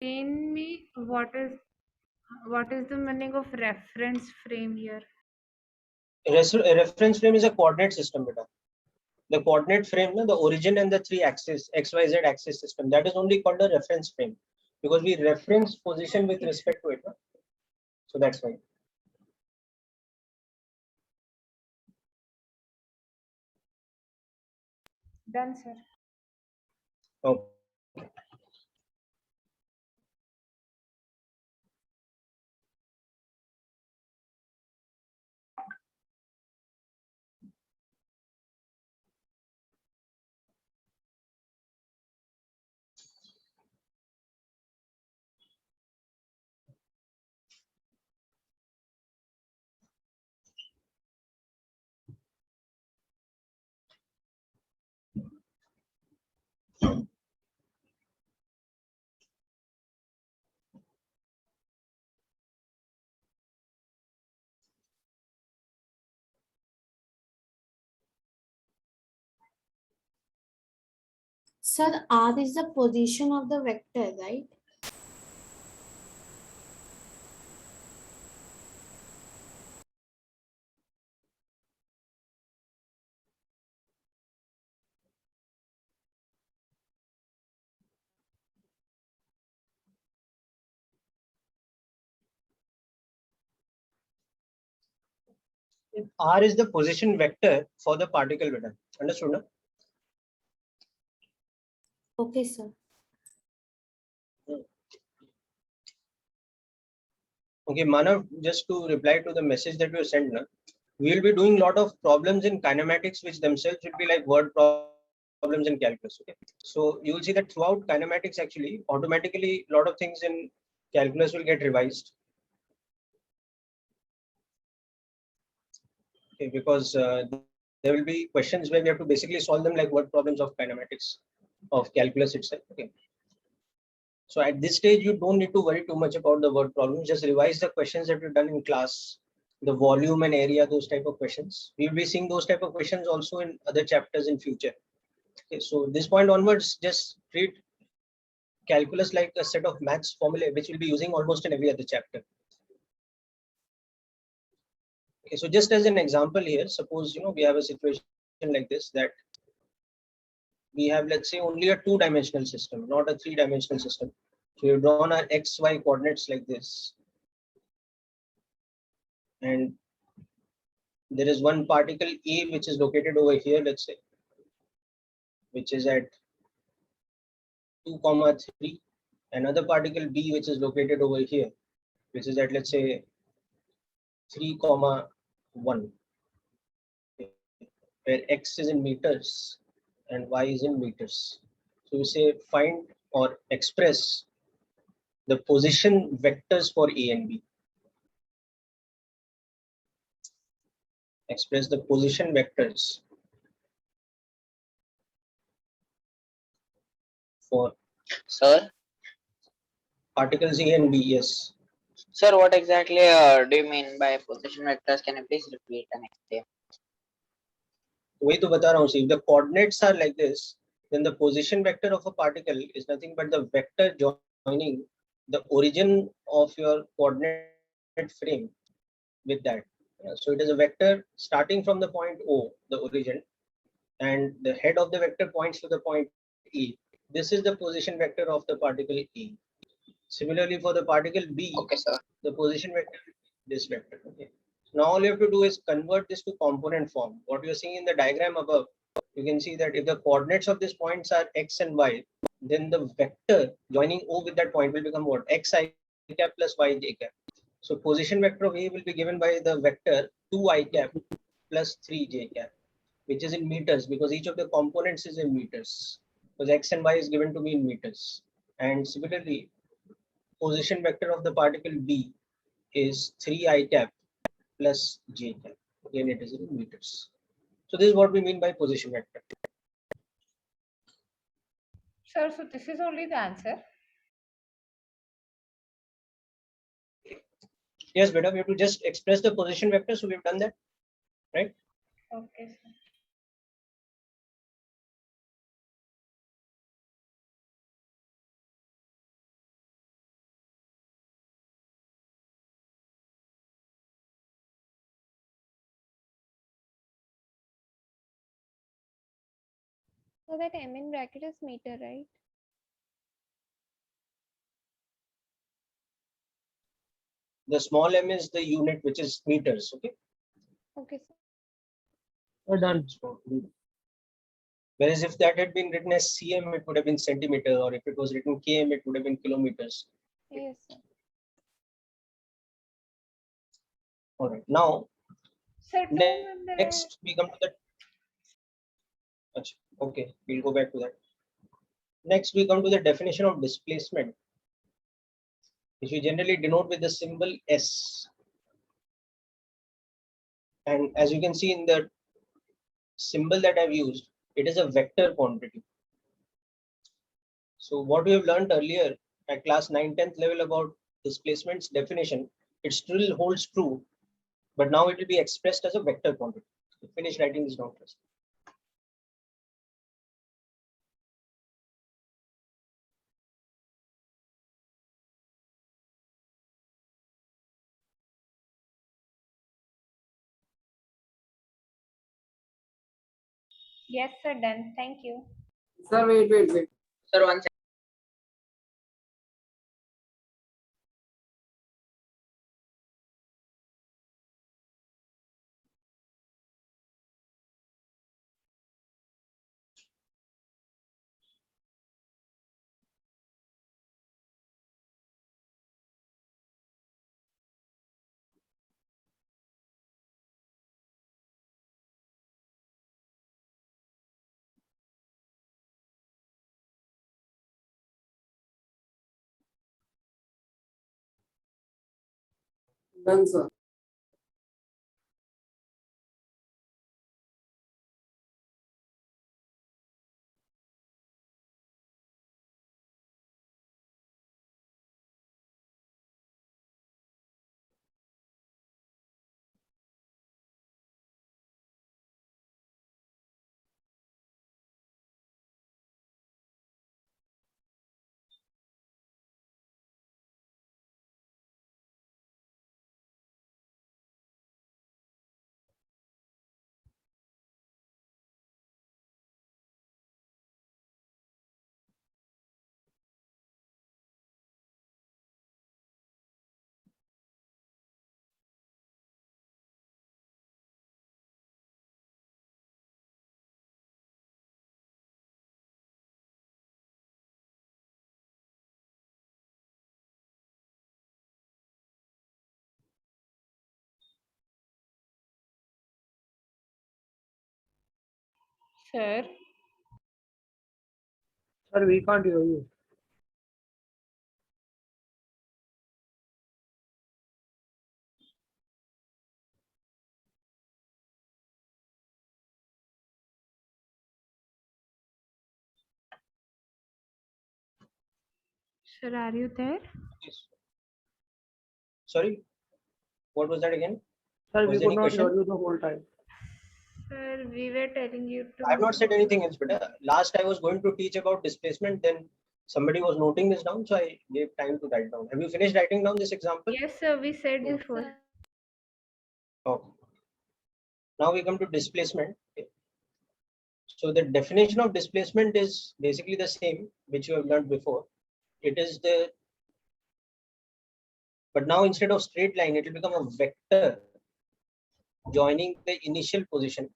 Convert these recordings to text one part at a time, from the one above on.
explain me what is the meaning of reference frame here? A reference frame is a coordinate system, beta. The coordinate frame, the origin and the three axis, X, Y, Z axis system, that is only called a reference frame because we reference position with respect to it. No? So that's why. Done, sir. Okay. Sir, R is the position of the vector, right? R is the position vector for the particle, beta. Understood? No? Okay, sir. Okay, Manav, just to reply to the message that you sent, na, we will be doing a lot of problems in kinematics, which themselves will be like word problems in calculus. Okay, so you will see that throughout kinematics, actually, automatically, a lot of things in calculus will get revised. Okay, because there will be questions where we have to basically solve them like word problems of kinematics, of calculus itself. Okay. So at this stage, you don't need to worry too much about the word problems. Just revise the questions that you've done in class, the volume and area, those type of questions. We will be seeing those type of questions also in other chapters in future. Okay, so this point onwards, just treat calculus like a set of maths formulae, which we'll be using almost in every other chapter. Okay, so just as an example here, suppose we have a situation like this, that we have, let's say, only a two-dimensional system, not a three-dimensional system. So we've drawn our XY coordinates like this. And there is one particle A which is located over here, let's say, which is at 2,3. Another particle B which is located over here, which is at, let's say, 3,1, where X is in meters and Y is in meters. So we say find or express the position vectors for A and B. Express the position vectors for particles A and B. Yes. Sir, what exactly do you mean by position vectors? Can you please repeat and explain? वही तो बता रहा हूँ. If the coordinates are like this, then the position vector of a particle is nothing but the vector joining the origin of your coordinate frame with that. So it is a vector starting from the point O, the origin, and the head of the vector points to the point E. This is the position vector of the particle E. Similarly, for the particle B, Okay, sir. the position vector is this vector. Okay. Now all you have to do is convert this to component form. What you're seeing in the diagram above, you can see that if the coordinates of these points are X and Y, then the vector joining O with that point will become what? Xi cap plus Yj cap. So position vector of A will be given by the vector 2I cap plus 3j cap, which is in meters because each of the components is in meters. Because X and Y is given to me in meters. And similarly, position vector of the particle B is 3I cap plus j cap. Again, it is in meters. So this is what we mean by position vector. Sir, so this is only the answer. Yes, beta, we have to just express the position vector. So we've done that, right? Okay, sir. So that m in bracket is meter, right? The small m is the unit, which is meters. Okay. Okay, sir. We're done. Whereas if that had been written as cm, it would have been centimeter, or if it was written km, it would have been kilometers. Yes, sir. All right. Now, Sir, next we come to the. Okay, we'll go back to that. Next, we come to the definition of displacement, which we generally denote with the symbol S. And as you can see in the symbol that I've used, it is a vector quantity. So what we have learned earlier at class 9-10th level about displacement's definition, it still holds true, but now it will be expressed as a vector quantity. Finish writing this down first. yes, sir, done. Thank you. Sir, wait. Sir, one second. Done, sir. Sir, Sir, we can't hear you. sir, are you there? Yes. Sorry, what was that again? Sir, Was we there could any not question? hear you the whole time. Sir, we were telling you to. I have not said anything else, but last I was going to teach about displacement, then somebody was noting this down, so I gave time to write down. Have you finished writing down this example? Yes, sir, we said Yes, before. sir. Okay. Now we come to displacement. Okay. So the definition of displacement is basically the same, which you have learned before. It is but now instead of straight line, it will become a vector joining the initial position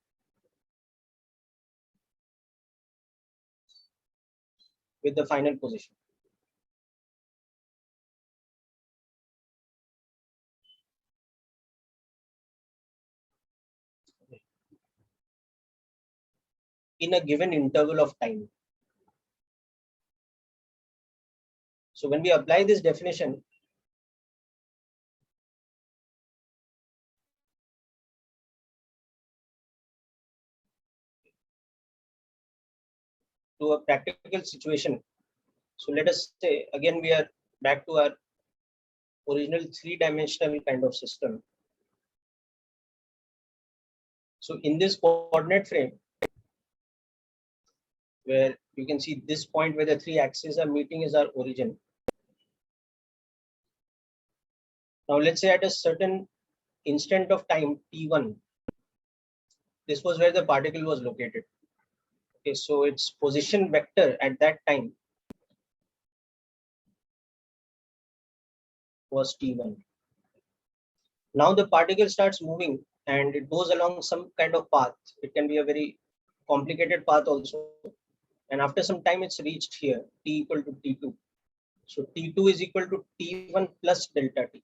with the final position. In a given interval of time. So when we apply this definition, to a practical situation. So let us say, again, we are back to our original three-dimensional kind of system. So in this coordinate frame, where you can see this point where the three axes are meeting is our origin. Now let's say at a certain instant of time, t1, this was where the particle was located. Okay, so its position vector at that time was T1. Now the particle starts moving and it goes along some kind of path. It can be a very complicated path also. And after some time, it's reached here, T equal to T2. So T2 is equal to T1 plus delta T.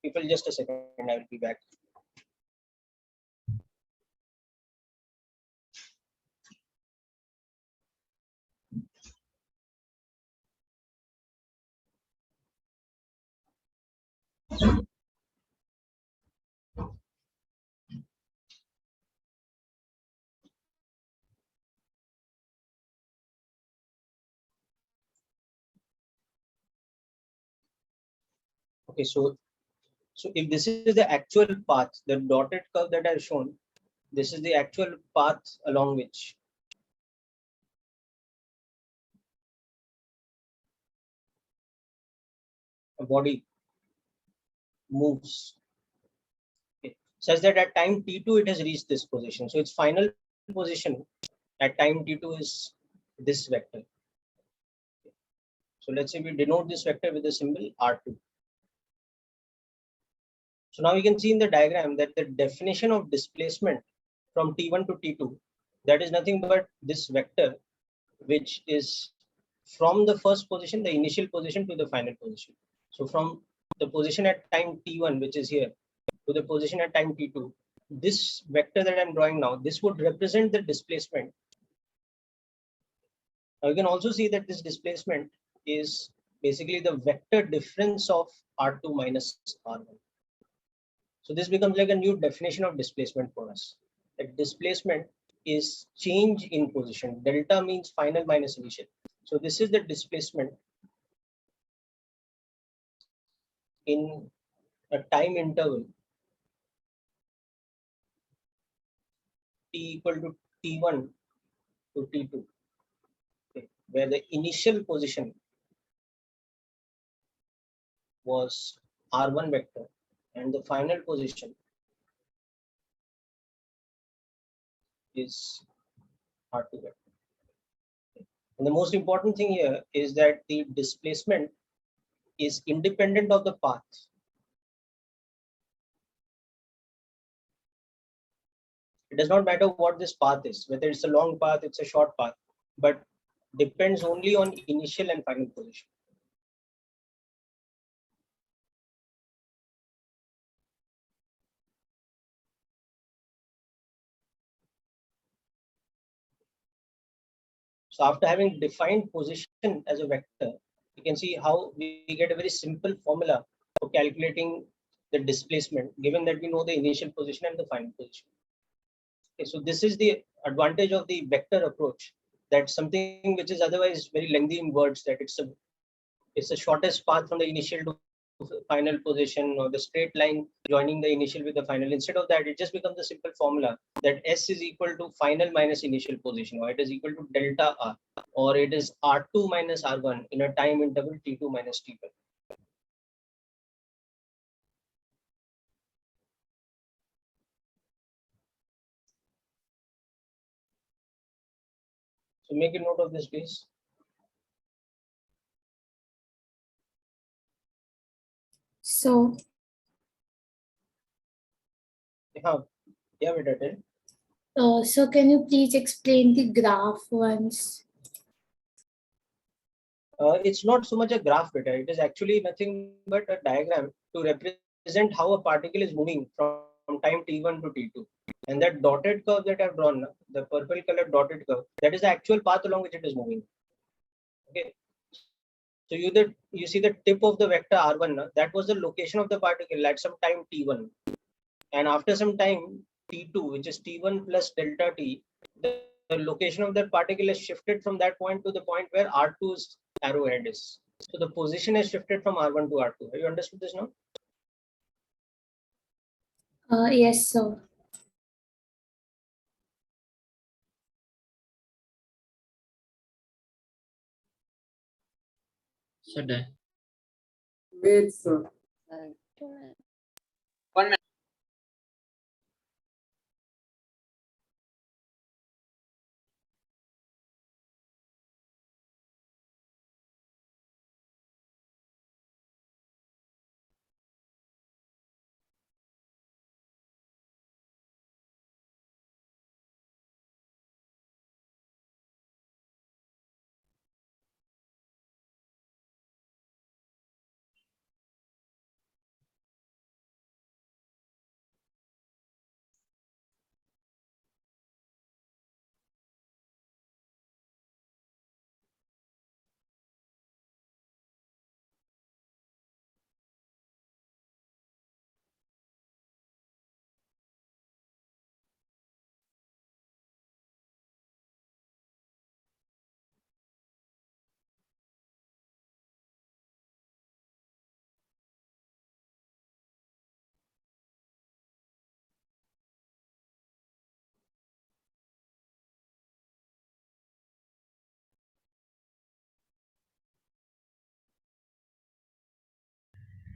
People, just a second, I will be back. Okay, so if this is the actual path, the dotted curve that I've shown, this is the actual path along which a body moves. Okay, such that at time T2 it has reached this position. So its final position at time T2 is this vector. So let's say we denote this vector with the symbol R2. So now you can see in the diagram that the definition of displacement from T1 to T2, that is nothing but this vector, which is from the first position, the initial position, to the final position. So from the position at time T1, which is here, to the position at time T2, this vector that I'm drawing now, this would represent the displacement. Now you can also see that this displacement is basically the vector difference of R2 minus R1. So this becomes like a new definition of displacement for us. That displacement is change in position. Delta means final minus initial. So this is the displacement in a time interval T equal to T1 to T2, okay, where the initial position was R1 vector and the final position is R2 vector. And the most important thing here is that the displacement is independent of the path. It does not matter what this path is, whether it's a long path, it's a short path, but depends only on initial and final position. So after having defined position as a vector, you can see how we get a very simple formula for calculating the displacement, given that we know the initial position and the final position. Okay, so this is the advantage of the vector approach, that something which is otherwise very lengthy in words, that it's the shortest path from the initial to final position, or the straight line joining the initial with the final. Instead of that, it just becomes a simple formula that S is equal to final minus initial position, or it is equal to delta R, or it is R2 minus R1 in a time interval T2 minus T1. So make a note of this, please. So, Yeah, beta, tell. so can you please explain the graph once? It's not so much a graph, beta. It is actually nothing but a diagram to represent how a particle is moving from time T1 to T2. And that dotted curve that I've drawn, the purple colored dotted curve, that is the actual path along which it is moving. Okay. So you see the tip of the vector R1, that was the location of the particle at some time T1. And after some time T2, which is T1 plus delta T, the location of that particle is shifted from that point to the point where R2's arrowhead is. So the position is shifted from R1 to R2. Have you understood this now? Yes, sir. So done. Wait, sir. 2 minutes. 1 minute.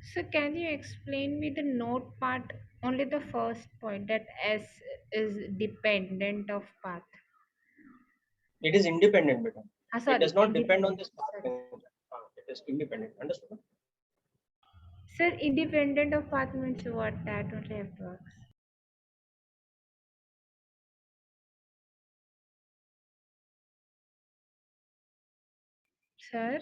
So can you explain me the note part? Only the first point that S is dependent of path. It is independent, beta. It Sorry, does not depend on independent. this path. Sorry. It is independent. Understood? Sir, independent of path means what? That only have to ask. Sir?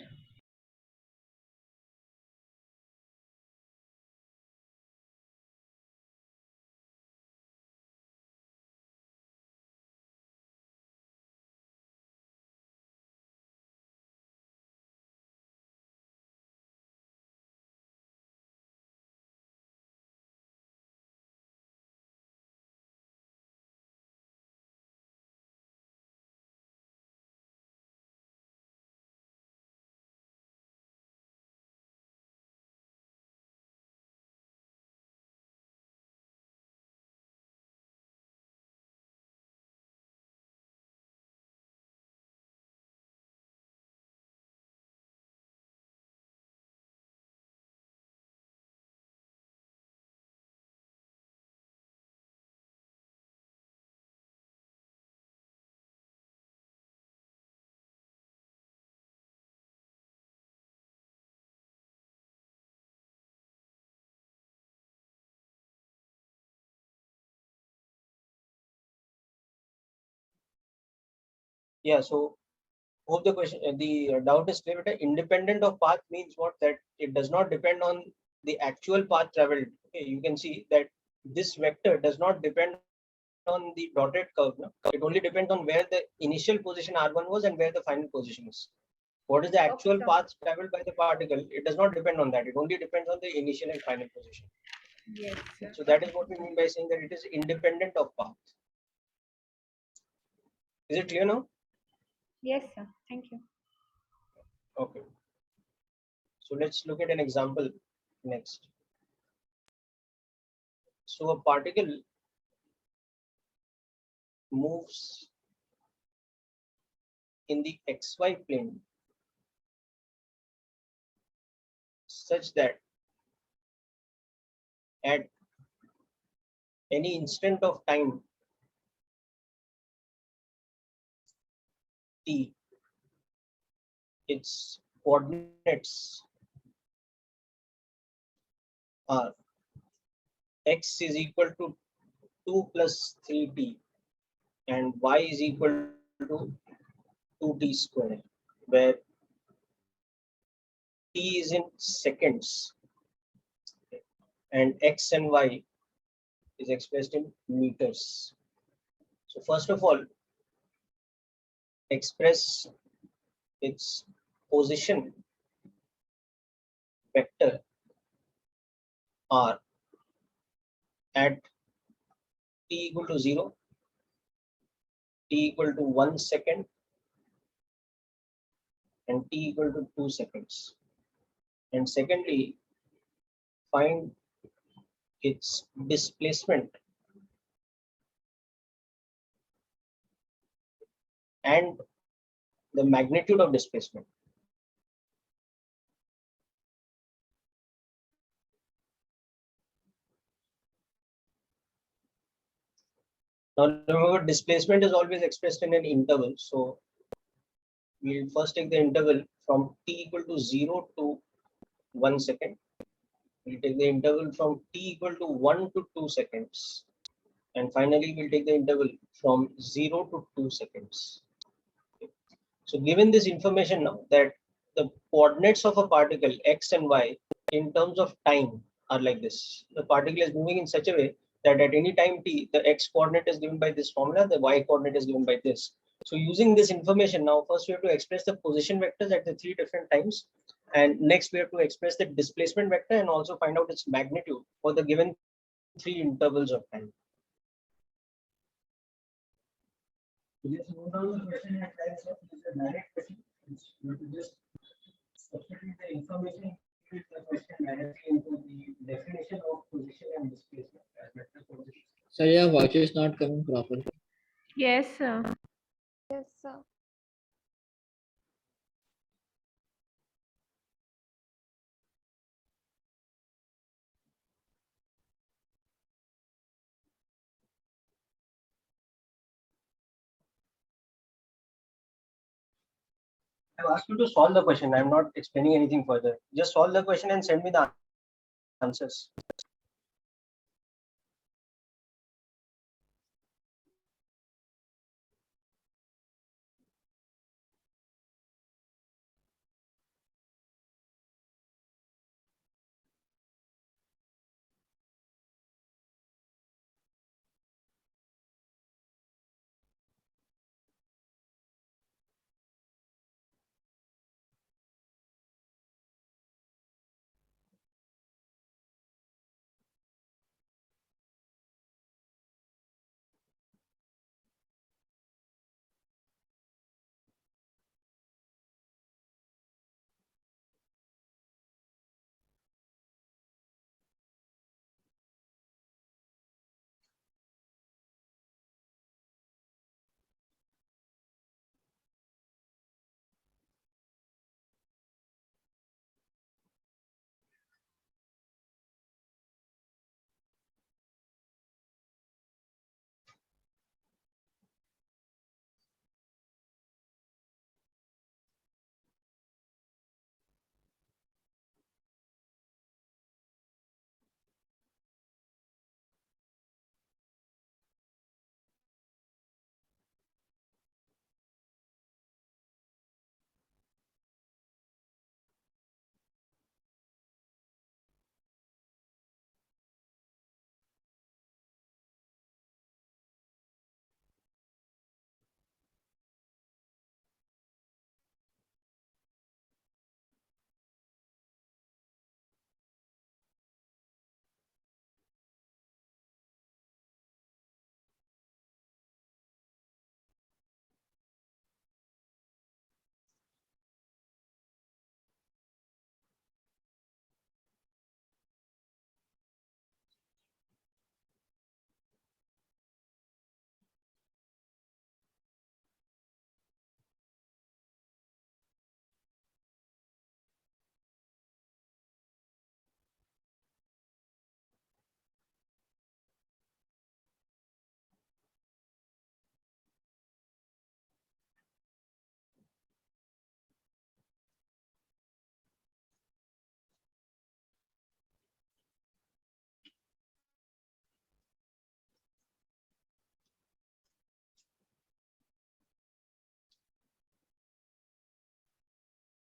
Yeah. So hope the question, the doubt is clear. Beta. Independent of path means what? That it does not depend on the actual path traveled. Okay, you can see that this vector does not depend on the dotted curve. No? It only depends on where the initial position r1 was and where the final position is. What is the Okay, actual sir. path traveled by the particle? It does not depend on that. It only depends on the initial and final position. Yes, sir. So that is what we mean by saying that it is independent of path. Is it clear now? Yes, sir. Thank you. Okay. So let's look at an example next. So a particle moves in the xy plane such that at any instant of time t, its coordinates are x is equal to 2 plus 3t and y is equal to 2t square, where t is in seconds and x and y is expressed in meters. So first of all, express its position vector r at t equal to 0, t equal to 1 second, and t equal to 2 seconds. And secondly, find its displacement and the magnitude of displacement. Now remember, displacement is always expressed in an interval. So we'll first take the interval from t equal to 0 to 1 second. We'll take the interval from t equal to 1 to 2 seconds. And finally, we'll take the interval from 0 to 2 seconds. So given this information now that the coordinates of a particle x and y in terms of time are like this. The particle is moving in such a way that at any time t, the x coordinate is given by this formula, the y coordinate is given by this. So using this information now, first we have to express the position vectors at the 3 different times. And next we have to express the displacement vector and also find out its magnitude for the given 3 intervals of time. Just move down the question and try to use a direct question. You have to just substitute the information with the question directly into the definition of position and displacement as vector position. So your voice is not coming properly. Yes, sir. Yes, sir. I've asked you to solve the question. I'm not explaining anything further. Just solve the question and send me the answers.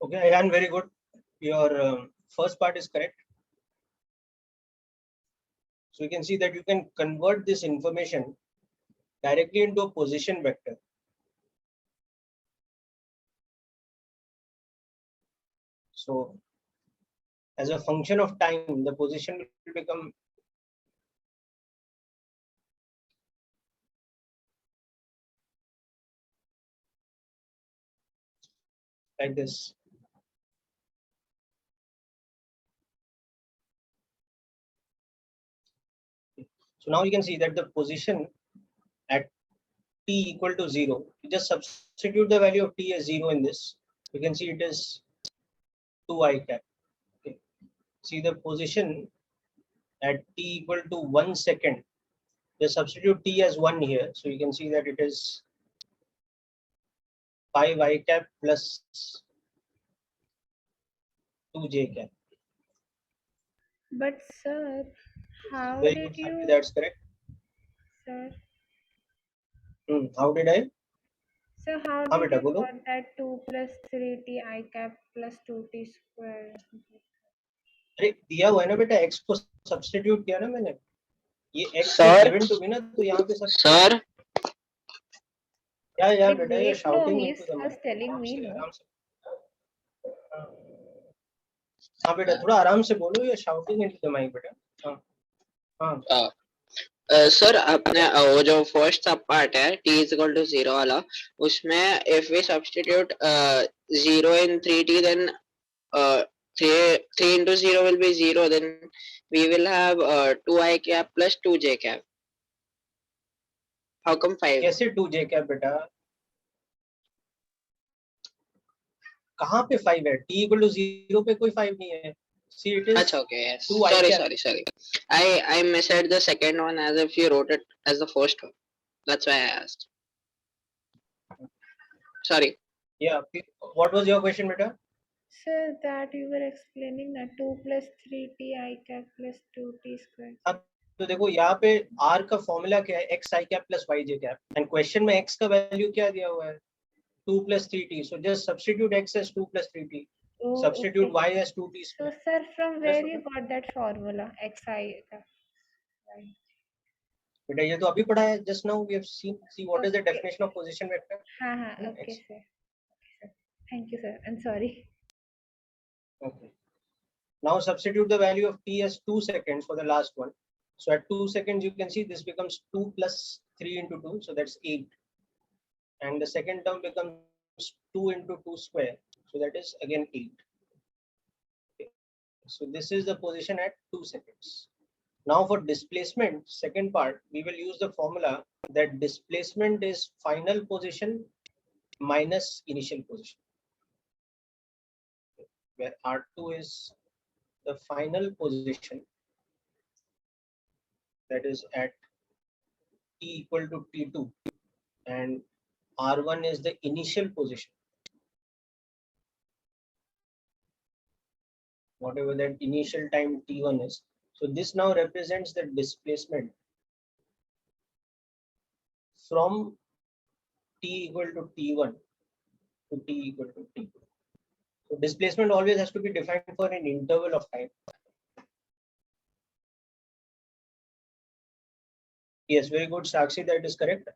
Okay, Ayan, very good. Your first part is correct. So you can see that you can convert this information directly into a position vector. So as a function of time, the position will become like this. So now you can see that the position at t equal to 0, you just substitute the value of t as 0 in this. You can see it is 2I cap. Okay. See the position at t equal to 1 second. Just substitute t as 1 here. So you can see that it is 5I cap plus 2J cap. But sir, how Very did good, Sakshi, you, that's correct. sir? How did I? So how हाँ did बेटा you बोलो. got that 2 plus 3t I cap plus 2t square? अरे दिया हुआ है ना बेटा, x को सब्स्टिट्यूट किया ना मैंने. ये x is Sir, given to me ना, तो यहाँ पे सब sir, या Wait, बेटा ये wait, no, shouting he's into the mic. first telling आराम me, से no. आराम से. हाँ बेटा थोड़ा आराम से बोलो, ये shouting into the mic बेटा. हाँ हाँ. सर अपने वो जो फर्स्ट सब पार्ट है t is equal to 0 वाला, उसमें if we substitute 0 in 3t, then 3 into 0 will be 0, then we will have 2i cap plus 2j cap. How come 5? कैसे 2j cap बेटा? कहाँ पे 5 है? t equal to 0 पे कोई 5 नहीं है. See it is That's okay, yes. 2I cap. Sorry. I misread the second one as if you wrote it as the first one. That's why I asked. Sorry. Yeah. What was your question, beta? Sir, that you were explaining that 2 plus 3t I cap plus 2t square. हाँ, तो देखो यहाँ पे r का formula क्या है, x I cap plus y j cap, and question में x का वैल्यू क्या दिया हुआ है, 2 plus 3t. So just substitute x as 2 plus 3t. Oh, Substitute okay. y as 2t So, square. sir, from Just where okay. you got that formula? xi. Right. बेटा ये तो अभी पढ़ा है, just now we have seen. See what is the Okay. definition of position vector? Okay, X. sir. Okay, sir. Thank you, sir. I'm sorry. Okay. Now substitute the value of t as 2 seconds for the last one. So at 2 seconds, you can see this becomes 2 plus 3 into 2. So that's 8. And the second term becomes 2 into 2 square. So that is again 8. Okay. So this is the position at 2 seconds. Now for displacement, second part, we will use the formula that displacement is final position minus initial position, where R2 is the final position, that is at t equal to t2, and R1 is the initial position, whatever that initial time t1 is. So this now represents the displacement from t equal to t1 to t equal to t2. So displacement always has to be defined for an interval of time. Yes, very good, Sakshi, that is correct.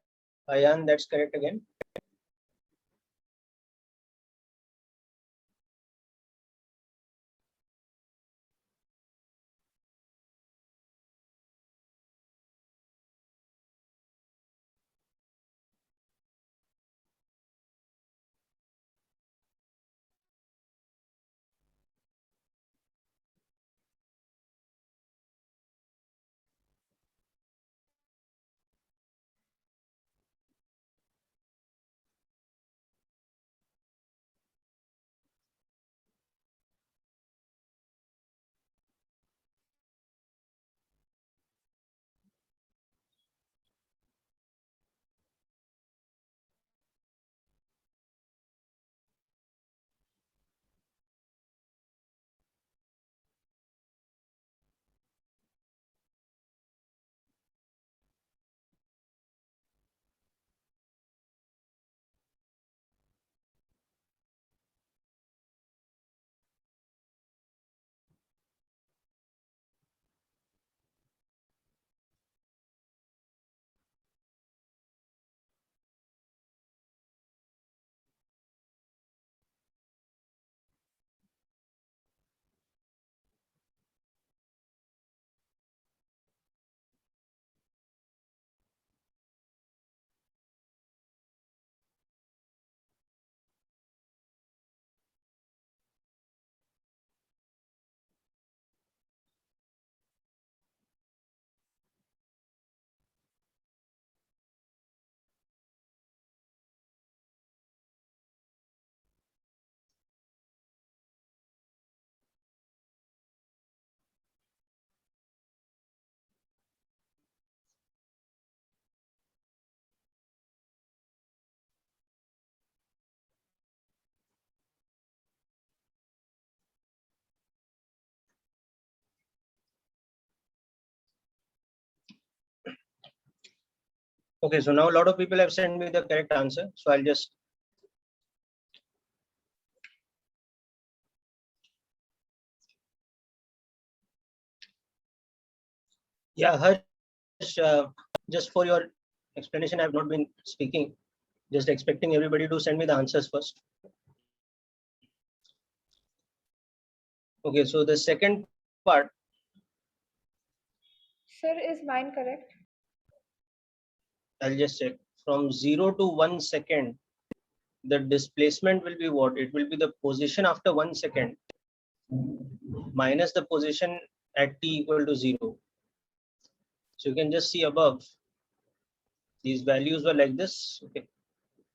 Ayan, that's correct again. Okay, so now a lot of people have sent me the correct answer. So I'll just Harsh, just for your explanation, I have not been speaking, just expecting everybody to send me the answers first. Okay, so the second part, Sir, is mine correct? I'll just check. From 0 to 1 second, the displacement will be what? It will be the position after 1 second minus the position at t equal to 0. So you can just see above, these values were like this. Okay.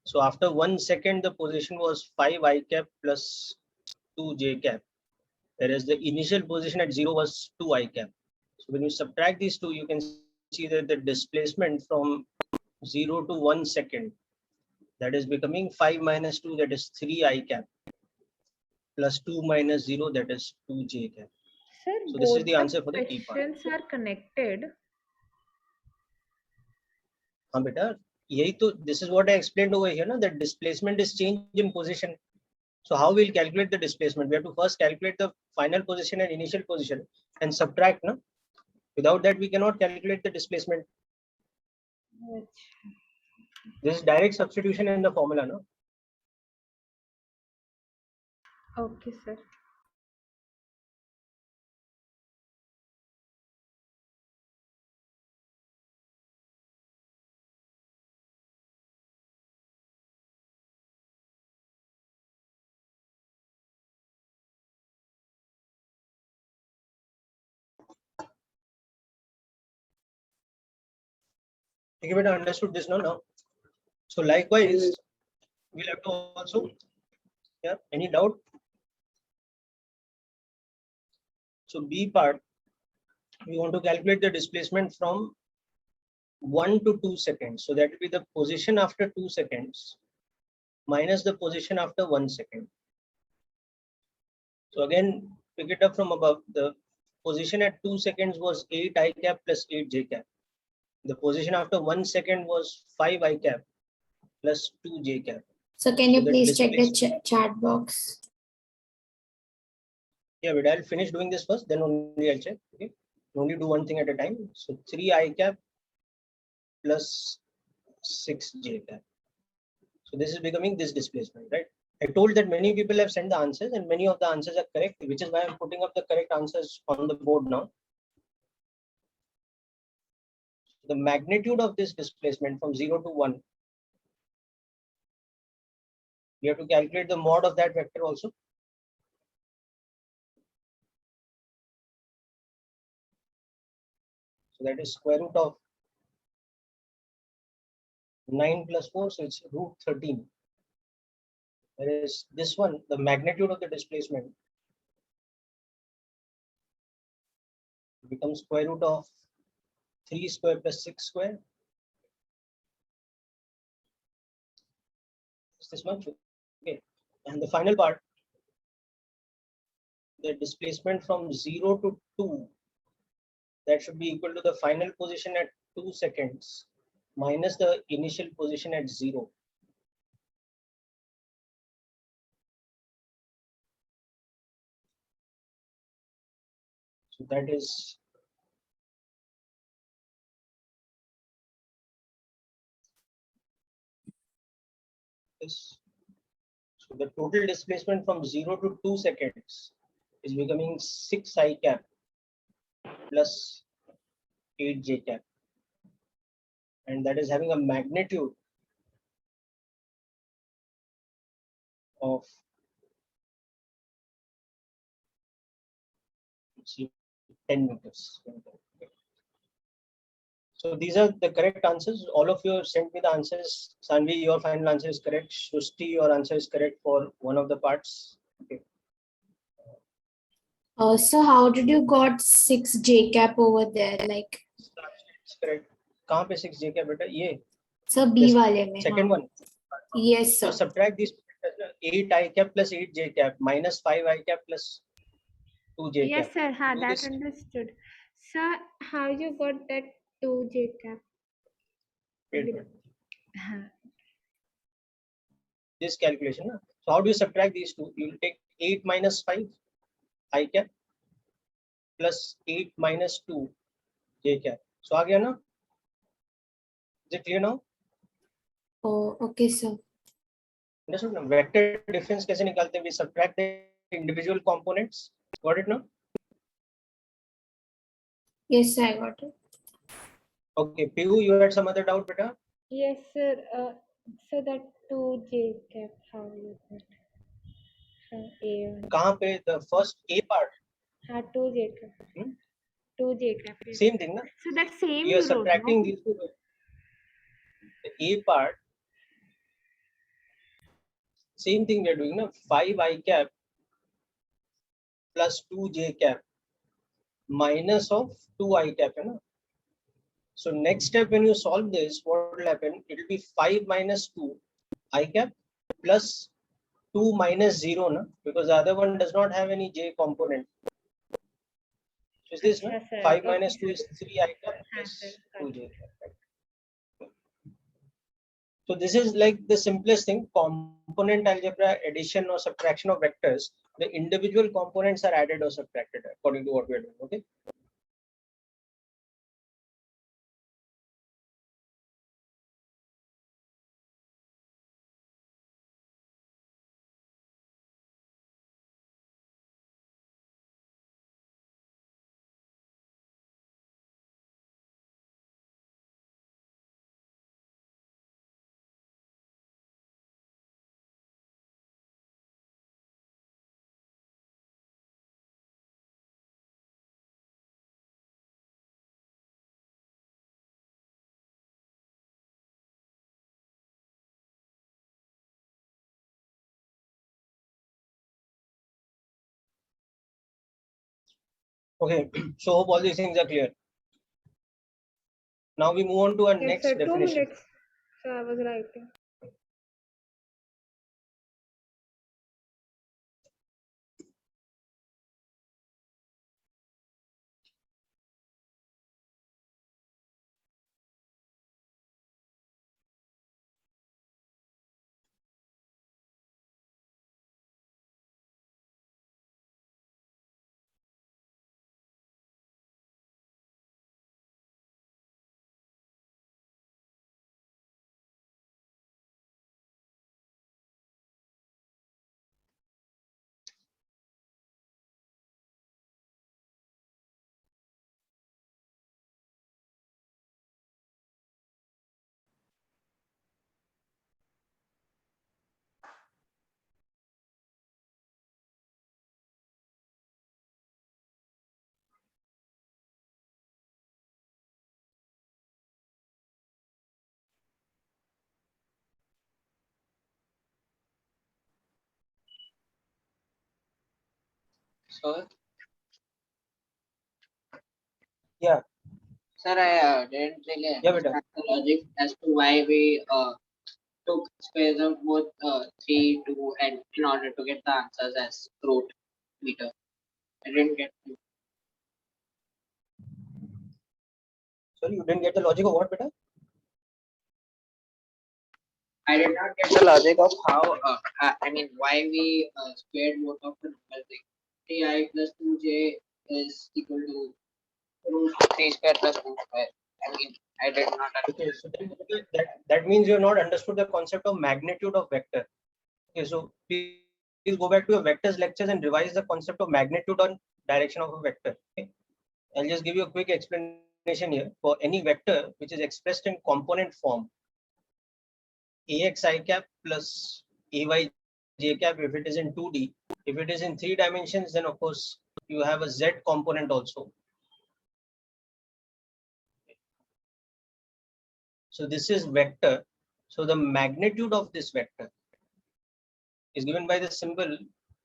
So after 1 second, the position was 5 I cap plus 2 j cap, whereas the initial position at 0 was 2 I cap. So when you subtract these two, you can see that the displacement from 0 to 1 second That is becoming 5 minus 2, that is 3 I cap, plus 2 minus 0, that is 2 j cap. Sir, So this is both the the answer for the T part. questions are connected. हाँ बेटा, यही तो, this is what I explained over here, na, that displacement is change in position. So how we'll calculate the displacement? We have to first calculate the final position and initial position and subtract, no? Without that, we cannot calculate the displacement. This is direct substitution in the formula, no? Okay, sir. Okay, but I understood this now. So likewise, we'll have to also, yeah, any doubt? So B part, we want to calculate the displacement from 1 to 2 seconds. So that will be the position after 2 seconds minus the position after 1 second. So again, pick it up from above. The position at 2 seconds was 8 I cap plus 8 j cap. The position after 1 second was 5 I cap plus 2 j cap. So can you So the please check the chat box? Yeah, but I'll finish doing this first, then only I'll check. Okay, only do one thing at a time. So 3 I cap plus 6 j cap. So this is becoming this displacement, right? I told that many people have sent the answers and many of the answers are correct, which is why I'm putting up the correct answers on the board now. The magnitude of this displacement from 0 to 1, we have to calculate the mod of that vector also. So that is square root of 9 plus 4, so it's root 13. Whereas this one, the magnitude of the displacement becomes square root of 3 square plus 6 square. It's this much. Okay. And the final part, the displacement from 0 to 2, that should be equal to the final position at 2 seconds minus the initial position at 0. So that is this. So the total displacement from 0 to 2 seconds is becoming 6 I cap plus 8 j cap. And that is having a magnitude of 10 meters. So these are the correct answers. All of you have sent me the answers. Sanvi, your final answer is correct. Shusti, your answer is correct for one of the parts. Okay. So how did you got 6 J cap over there? Like, It's correct. कहाँ पे 6 j cap बेटा? ये. sir, B वाले में. Second one. Yes, So sir. subtract these 8 I cap plus 8 j cap minus 5 I cap plus 2 j cap. Yes, sir. Do That this. understood. Sir, how you got that 2 J cap? Wait. This calculation. Na? So how do you subtract these two? You will take 8 minus 5 I cap plus 8 minus 2 j cap. So आ गया ना? Is it clear now? Oh, okay, sir. Understood now? Vector difference कैसे निकालते हैं? We subtract the individual components. Got it now? Yes, sir, I got it. Okay, Piyu, you had some other doubt, beta? Yes, sir. So that 2 J cap, how you got from A1? कहाँ पे? The first A part. 2 J cap. Hmm? 2 J cap. Yes. Same thing, na? So that same You are you wrote, subtracting no? these two. The A part. Same thing we are doing, na? 5 I cap plus 2 j cap minus of 2 I cap, है ना? So next step when you solve this, what will happen? It will be 5 minus 2 I cap plus 2 minus 0, na? Because the other one does not have any j component. So is this, no? Yes, sir. 5 Okay, minus 2 sir. is 3 I cap Yes, sir. plus Got 2 it. j cap. So this is like the simplest thing, component algebra, addition or subtraction of vectors. The individual components are added or subtracted according to what we are doing. Okay. Okay. So hope all these things are clear. Now we move on to our Yes, sir. next 2 definition. minutes. So I was writing. So, Yeah. sir, I didn't really Yeah, beta. understand the logic as to why we took squares of both 3, 2, and in order to get the answers as root meter. I didn't get. Sorry, you didn't get the logic of what, beta? I did not get the logic of how. I mean, why we squared both of the numbers. Like 3i plus 2j is equal to root 3 square plus 2 square. I mean, I did not Okay, understand. so then that means you have not understood the concept of magnitude of vector. Okay, so please go back to your vectors lectures and revise the concept of magnitude on direction of a vector. Okay, I'll just give you a quick explanation here. For any vector which is expressed in component form, ax I cap plus ay j cap if it is in 2D. If it is in 3 dimensions, then of course you have a z component also. So this is vector. So the magnitude of this vector is given by the symbol,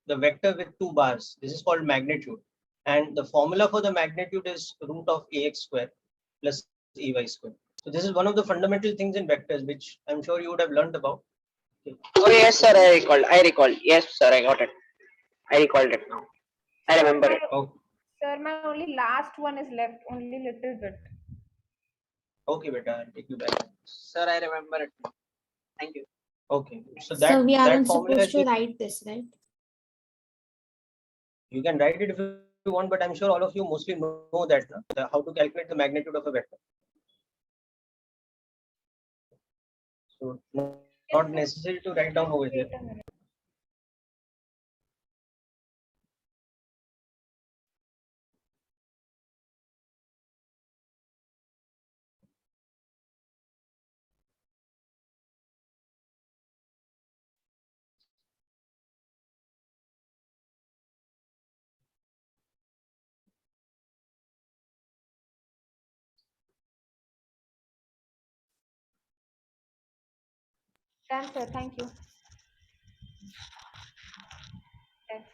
the vector with 2 bars. This is called magnitude. And the formula for the magnitude is root of ax square plus ay square. So this is one of the fundamental things in vectors, which I'm sure you would have learned about. Okay. Oh yes, sir. I recalled. I recalled. Yes, sir. I got it. I recalled it now. I Sir, remember my it. Oh, sir, my only last one is left. Only little bit. okay, beta, I'll take you back. Sir, I remember it now. Thank you. Okay, so So we that aren't formula supposed is to write this, right? you can write it if you want, but I'm sure all of you mostly know that, no? How to calculate the magnitude of a vector. So not Yes, sir. necessary to write down over here. Wait a minute. Done, sir. Thank you. Thanks.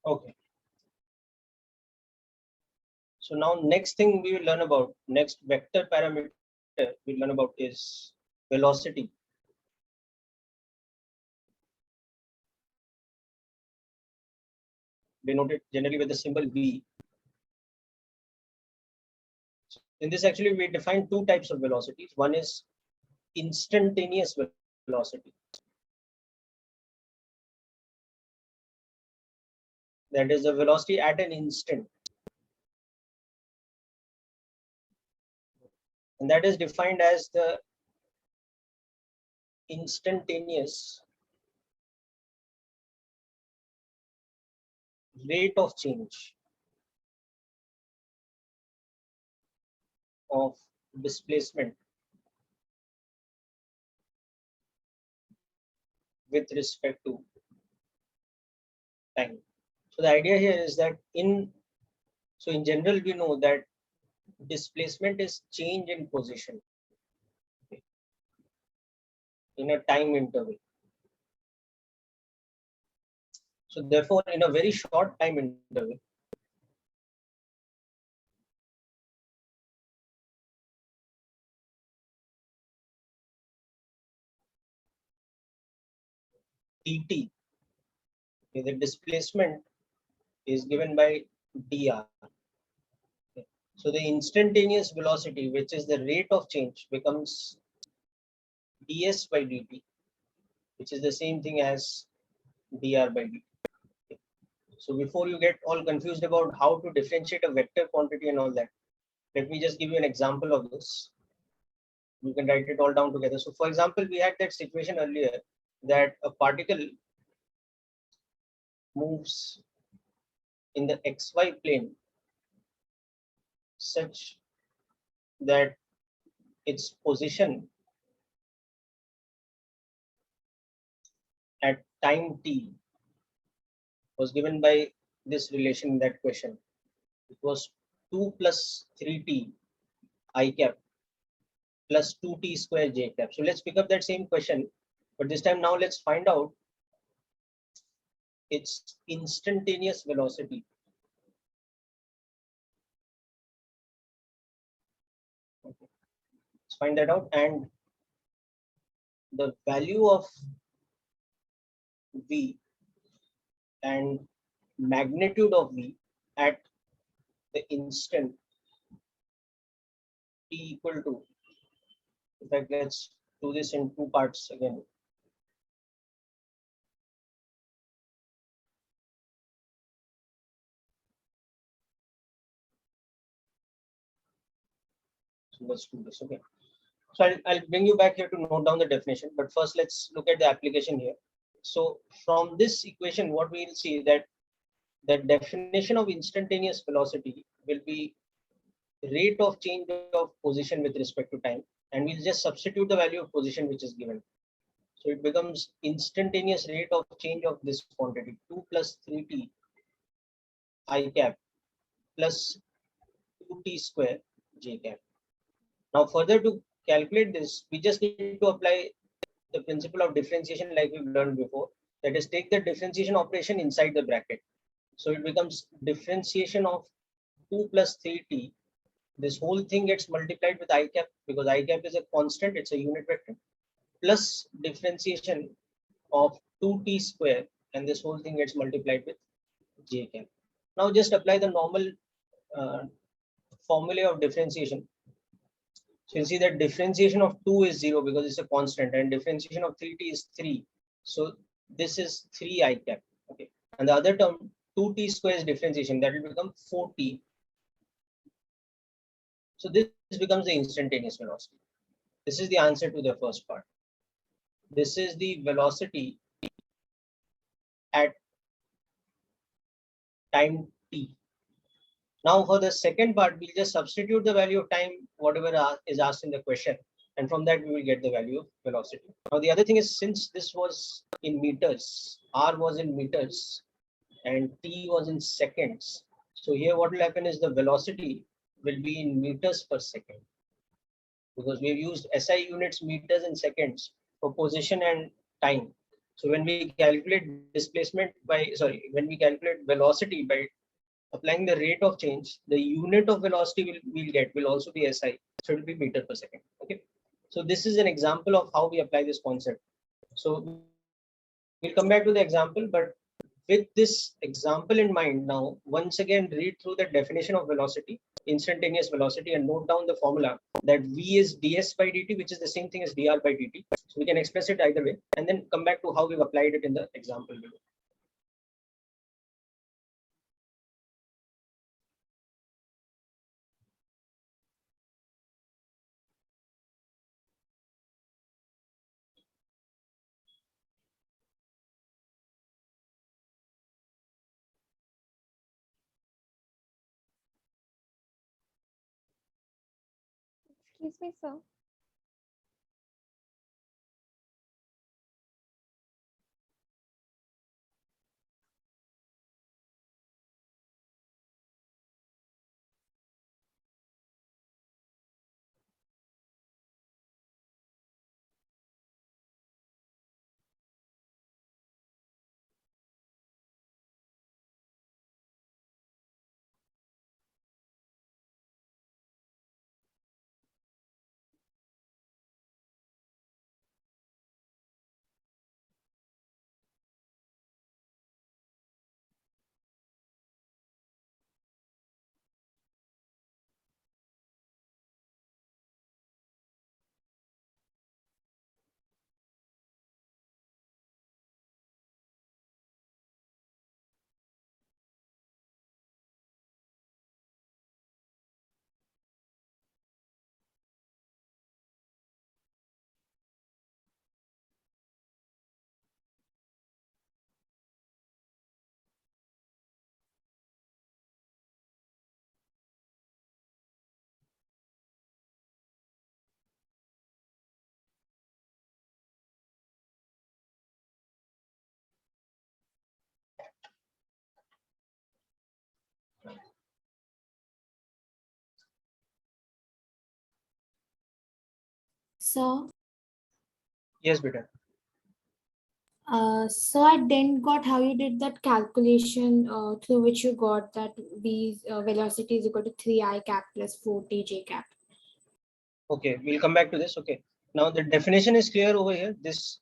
Okay. So now next thing we will learn about, next vector parameter we learn about is velocity. denoted generally with the symbol V. In this, actually, we define two types of velocities. One is instantaneous velocity. That is the velocity at an instant. And that is defined as the instantaneous rate of change of displacement with respect to time. So the idea here is that in general, we know that displacement is change in position in a time interval. So therefore, in a very short time interval, dt, the displacement is given by dr. So the instantaneous velocity, which is the rate of change, becomes ds by dt, which is the same thing as dr by dt. So before you get all confused about how to differentiate a vector quantity and all that, let me just give you an example of this. You can write it all down together. So for example, we had that situation earlier that a particle moves in the xy plane such that its position at time t was given by this relation in that question. It was 2 plus 3t I cap plus 2t square j cap. So let's pick up that same question, but this time now let's find out its instantaneous velocity. Okay. Let's find that out, and the value of v and magnitude of v at the instant t equal to, in fact, let's do this in two parts again. So let's do this. Okay. So I'll bring you back here to note down the definition, but first let's look at the application here. So from this equation, what we will see that the definition of instantaneous velocity will be rate of change of position with respect to time, and we'll just substitute the value of position which is given. So it becomes instantaneous rate of change of this quantity 2 plus 3t I cap plus 2t square j cap. Now further to calculate this, we just need to apply the principle of differentiation like we've learned before. That is, take the differentiation operation inside the bracket. So it becomes differentiation of 2 plus 3t. This whole thing gets multiplied with I cap because I cap is a constant, it's a unit vector, plus differentiation of 2t square, and this whole thing gets multiplied with j cap. Now just apply the normal formula of differentiation. So you see that differentiation of 2 is 0 because it's a constant, and differentiation of 3t is 3. So this is 3 I cap. Okay. And the other term, 2t square is differentiation, that will become 4t. So this becomes the instantaneous velocity. This is the answer to the first part. This is the velocity at time t. Now for the second part, we'll just substitute the value of time, whatever is asked in the question, and from that we will get the value of velocity. Now the other thing is, since this was in meters, r was in meters, and t was in seconds. So here what will happen is the velocity will be in meters per second, because we've used SI units, meters and seconds for position and time. So when we calculate displacement when we calculate velocity by applying the rate of change, the unit of velocity will also be SI. So it will be meter per second. Okay. So this is an example of how we apply this concept. So we'll come back to the example, but with this example in mind, now once again read through the definition of velocity, instantaneous velocity, and note down the formula that v is ds by dt, which is the same thing as dr by dt. So we can express it either way, and then come back to how we've applied it in the example below. Excuse me, sir. So, Yes, beta. so I didn't got how you did that calculation through which you got that v velocity is equal to 3I cap plus 4tj cap. Okay, we'll come back to this. Okay, now the definition is clear over here. This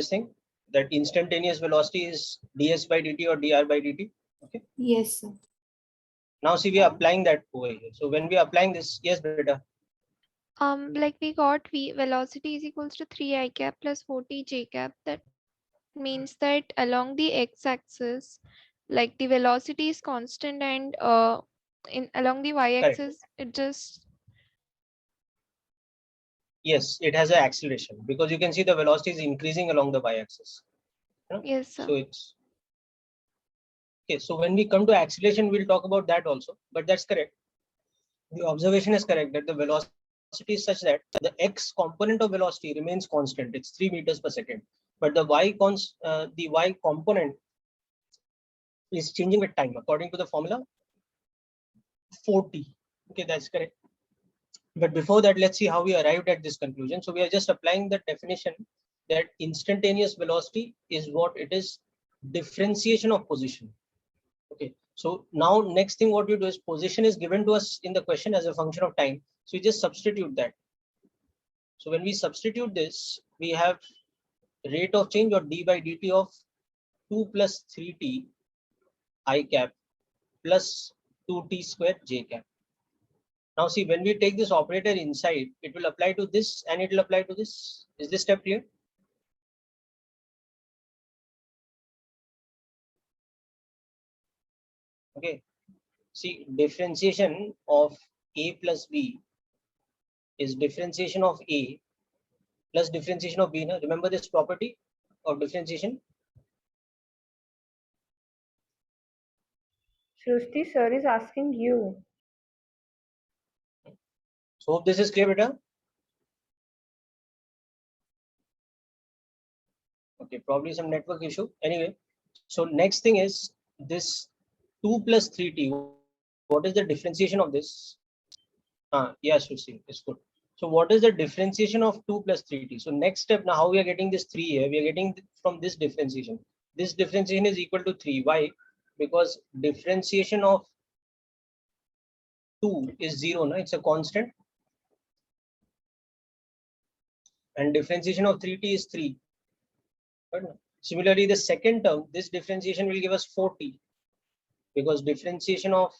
thing, that instantaneous velocity is ds by dt or dr by dt. Okay, Yes, sir. now see we are applying that over here. So when we are applying this, yes, beta. Like we got v velocity is equals to 3I cap plus 4t j cap. That means that along the x-axis, like the velocity is constant, and in along the Correct. y-axis, it just Yes, it has an acceleration because you can see the velocity is increasing along the y-axis. You know? yes, sir. So it's okay. So when we come to acceleration, we'll talk about that also. But that's correct. The observation is correct that the velocity is such that the x component of velocity remains constant. It's 3 meters per second. But the y component is changing with time according to the formula 4t. Okay, that's correct. But before that, let's see how we arrived at this conclusion. So we are just applying the definition that instantaneous velocity is what it is, differentiation of position. Okay, so now next thing what you do is position is given to us in the question as a function of time. So we just substitute that. So when we substitute this, we have rate of change or d by dt of 2 plus 3t I cap plus 2t square j cap. Now see, when we take this operator inside, it will apply to this and it will apply to this. Is this step clear? Okay. See, differentiation of a plus b is differentiation of a plus differentiation of b. Now, remember this property of differentiation? Srushti sir is asking you. So hope this is clear, beta. Okay, probably some network issue. Anyway, so next thing is this 2 plus 3t. What is the differentiation of this? Yes, it's good. So what is the differentiation of 2 plus 3t? So next step, now how we are getting this 3 here? We are getting from this differentiation. This differentiation is equal to 3. Why? Because differentiation of 2 is 0, no? It's a constant. And differentiation of 3t is 3. Similarly, the second term, this differentiation will give us 4t, because differentiation of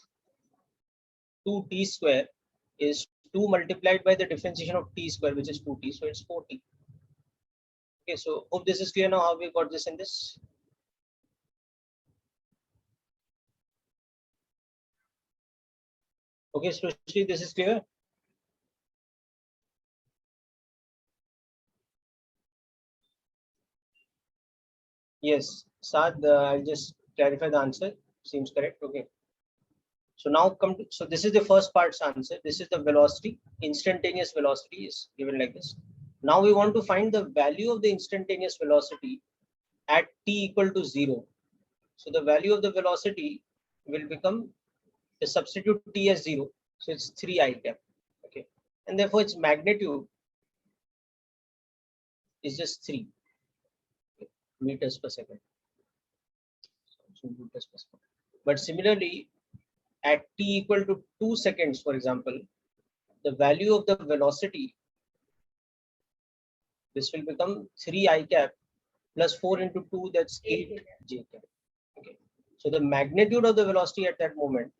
2t square is 2 multiplied by the differentiation of t square, which is 2t, so it's 4t. Okay, so hope this is clear now how we got this in this. Okay, Srushti, this is clear. Yes, Saad, I'll just clarify the answer. Seems correct. Okay. So now come to, so this is the first part's answer. This is the velocity. Instantaneous velocity is given like this. Now we want to find the value of the instantaneous velocity at t equal to 0. So the value of the velocity will become, the substitute t as 0. So it's 3 I cap. Okay. And therefore its magnitude is just 3 meters per second. So meters per second. But similarly, at t equal to 2 seconds, for example, the value of the velocity, this will become 3 I cap plus 4 into 2, that's 8 j cap. Okay. So the magnitude of the velocity at that moment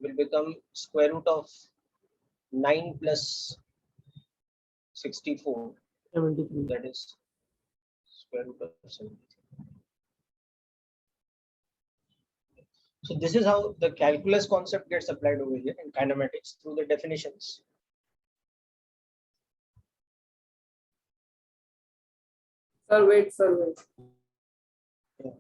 will become square root of 9 plus 64. 73. That is square root of 73. So this is how the calculus concept gets applied over here in kinematics through the definitions. Sir, wait. Yeah.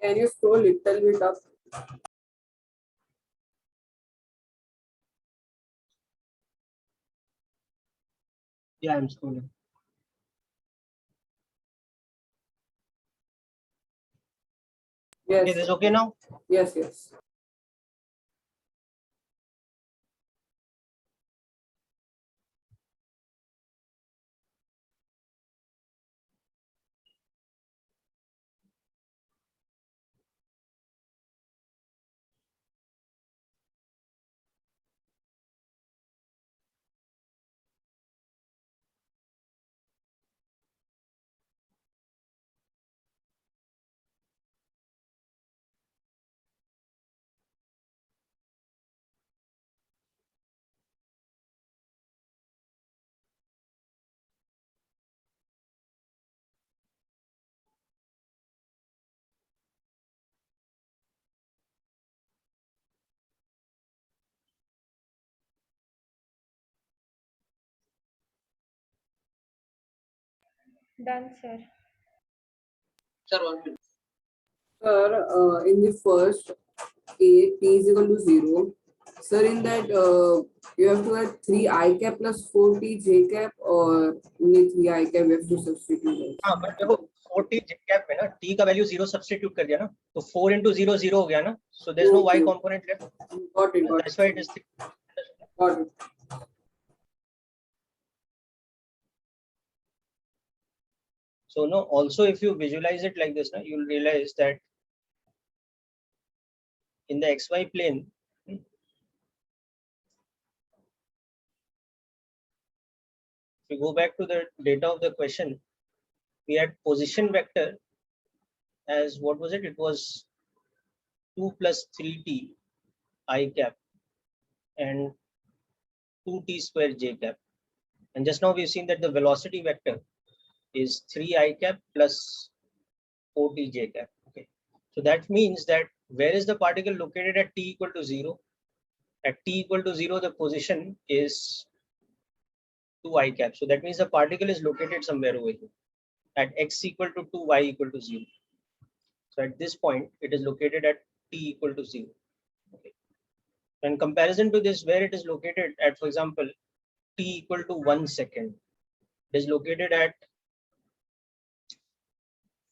Can you scroll little bit up? Yeah, I'm scrolling. Yes. Is this okay now? Yes. Done, sir. Sir, 1 minute. Sir, in the first A, t is equal to 0. Sir, in that you have to add 3 I cap plus 4t j cap, or only 3 I cap we have to substitute it. हाँ, but देखो 4t j cap में ना t का value 0 substitute कर दिया ना, तो 4 into 0 0 हो गया ना, so there's no y Okay. component left. Got it. That's why it is 3. Got it. So no, also if you visualize it like this, you'll realize that in the xy plane, if you go back to the data of the question, we had position vector as, what was it? It was 2 plus 3t I cap and 2t square j cap. And just now we've seen that the velocity vector is 3 I cap plus 4t j cap. Okay. So that means that where is the particle located at t equal to 0? At t equal to 0, the position is 2 I cap. So that means the particle is located somewhere over here at x equal to 2, y equal to 0. So at this point, it is located at t equal to 0. Okay. In comparison to this, where it is located at, for example, t equal to 1 second, it is located at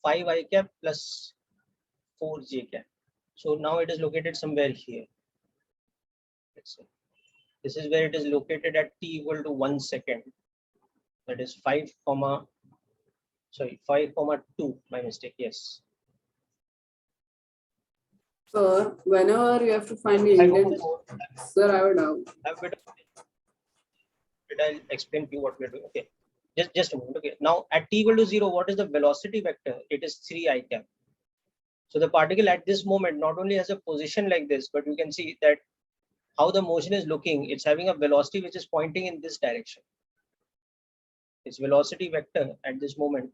5 I cap plus 4 j cap. So now it is located somewhere here. Let's say this is where it is located at t equal to 1 second. That is 5 comma 2. My mistake. Yes. Sir, whenever you have to find the 5 intent, comma 4. sir, I have a doubt. I'll explain to you what we're doing. Okay. Just a moment. Okay. Now at t equal to 0, what is the velocity vector? It is 3 I cap. So the particle at this moment not only has a position like this, but you can see that how the motion is looking. It's having a velocity which is pointing in this direction. Its velocity vector at this moment,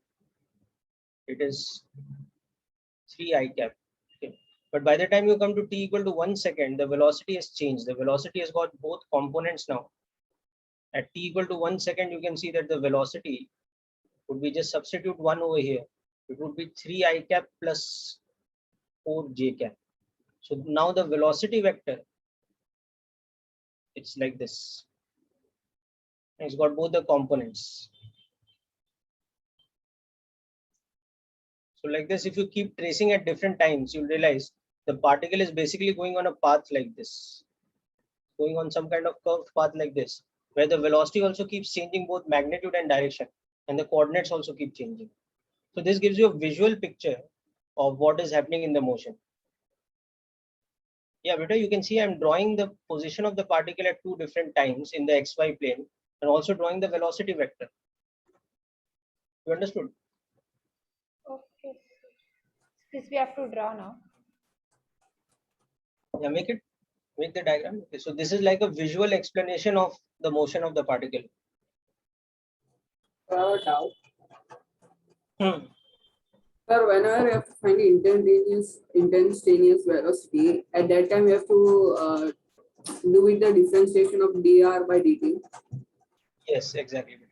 it is 3 I cap. Okay. But by the time you come to t equal to 1 second, the velocity has changed. The velocity has got both components now. At t equal to 1 second, you can see that the velocity would be, just substitute 1 over here. It would be 3 I cap plus 4 j cap. So now the velocity vector, it's like this. It's got both the components. So like this, if you keep tracing at different times, you'll realize the particle is basically going on a path like this, going on some kind of curved path like this, where the velocity also keeps changing both magnitude and direction, and the coordinates also keep changing. So this gives you a visual picture of what is happening in the motion. Yeah, Beta, you can see I'm drawing the position of the particle at 2 different times in the xy plane, and also drawing the velocity vector. You understood? Okay. This we have to draw now. Yeah, make the diagram. Okay, so this is like a visual explanation of the motion of the particle. I have a doubt. Hmm. Sir, whenever you have to find the instantaneous velocity, at that time you have to do with the differentiation of dr by dt. Yes, exactly. Beta.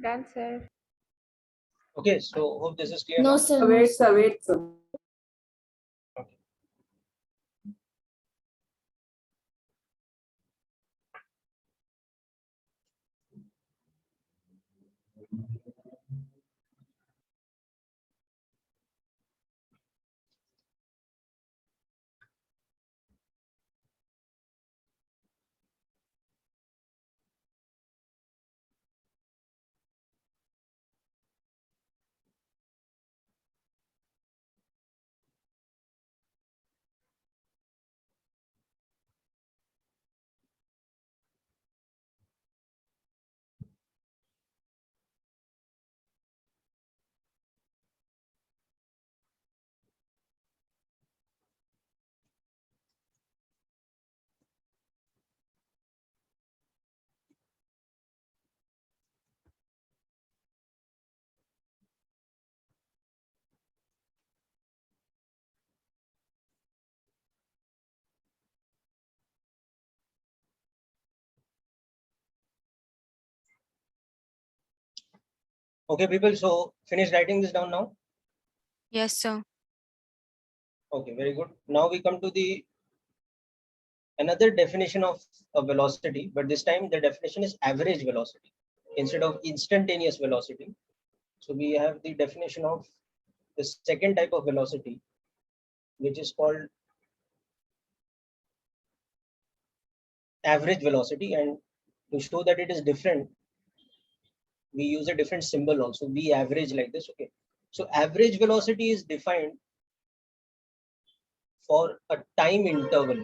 Done, sir. Okay, so hope this is clear No, now. sir. No, Wait, sir. sir, wait, sir. Okay. Okay, people. So finish writing this down now. Yes, sir. Okay, very good. Now we come to the another definition of a velocity, but this time the definition is average velocity instead of instantaneous velocity. So we have the definition of the second type of velocity, which is called average velocity. And to show that it is different, we use a different symbol also, V average, like this. Okay. So average velocity is defined for a time interval.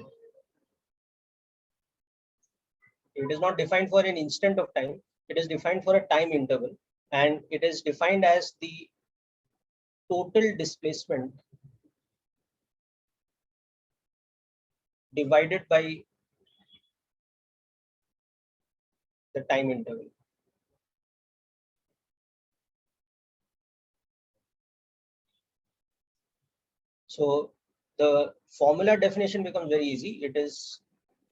It is not defined for an instant of time. It is defined for a time interval, and it is defined as the total displacement divided by the time interval. So the formula definition becomes very easy. It is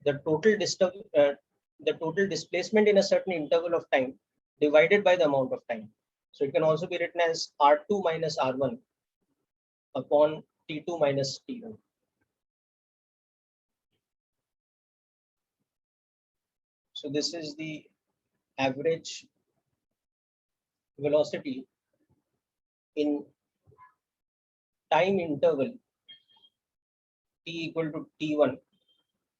the total displacement in a certain interval of time divided by the amount of time. So it can also be written as R2 minus R1 upon T2 minus T1. So this is the average velocity in time interval t equal to T1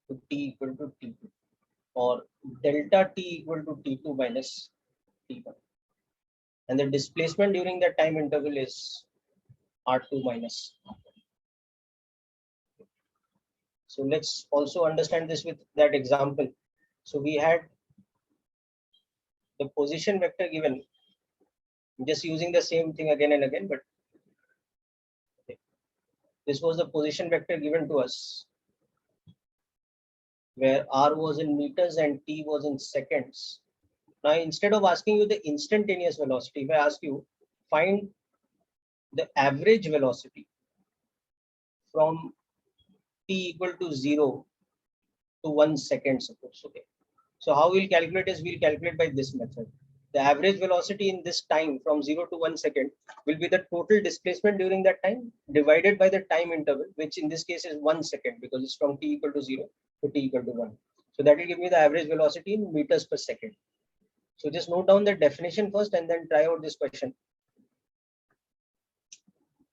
to t equal to T2, or delta t equal to T2 minus T1. And the displacement during that time interval is R2 minus R1. So let's also understand this with that example. So we had the position vector given, just using the same thing again and again, but okay, this was the position vector given to us, where R was in meters and T was in seconds. Now, instead of asking you the instantaneous velocity, if I ask you, find the average velocity from t equal to 0 to 1 second, suppose. Okay. So how we'll calculate is we'll calculate by this method. The average velocity in this time from 0 to 1 second will be the total displacement during that time divided by the time interval, which in this case is 1 second, because it's from t equal to 0 to t equal to 1. So that will give me the average velocity in meters per second. So just note down the definition first and then try out this question.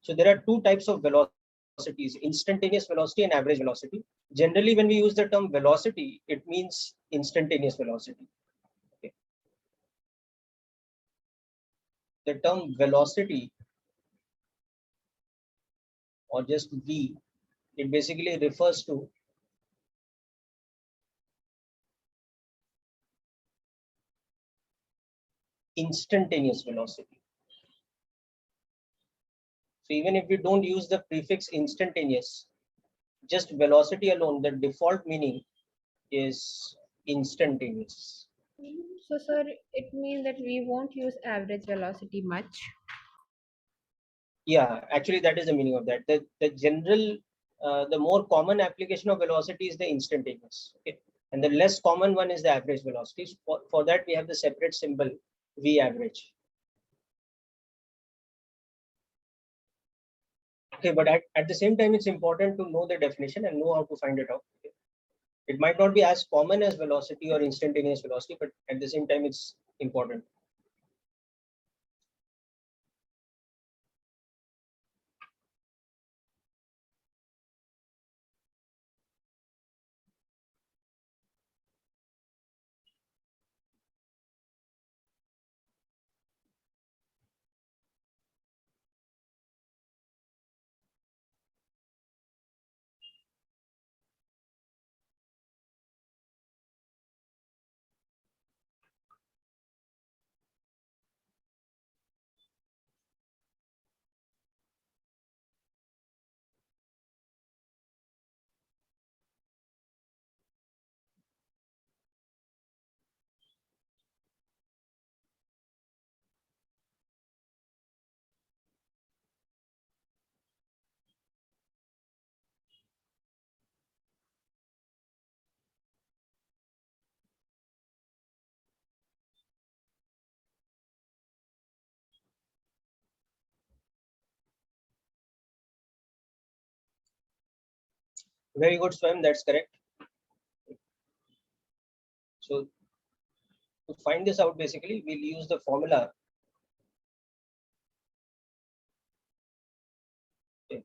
So there are two types of velocities, instantaneous velocity and average velocity. Generally, when we use the term velocity, it means instantaneous velocity. Okay. The term velocity, or just V, it basically refers to instantaneous velocity. So even if we don't use the prefix instantaneous, just velocity alone, the default meaning is instantaneous. So, sir, it means that we won't use average velocity much. Yeah, actually, that is the meaning of that. The general, the more common application of velocity is the instantaneous. Okay? And the less common one is the average velocity. For that, we have the separate symbol V average. Okay, but at the same time, it's important to know the definition and know how to find it out. Okay? It might not be as common as velocity or instantaneous velocity, but at the same time, it's important. Very good, Swam. That's correct. So to find this out, basically, we'll use the formula. Okay.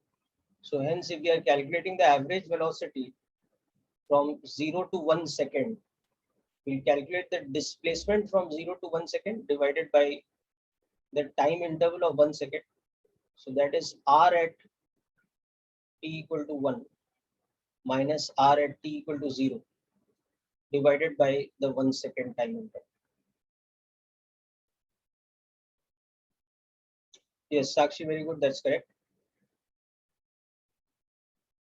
So hence, if we are calculating the average velocity from 0 to 1 second, we'll calculate the displacement from 0 to 1 second divided by the time interval of 1 second. So that is r at t equal to 1 minus r at t equal to 0 divided by the 1 second time interval. Yes, Sakshi, very good. That's correct.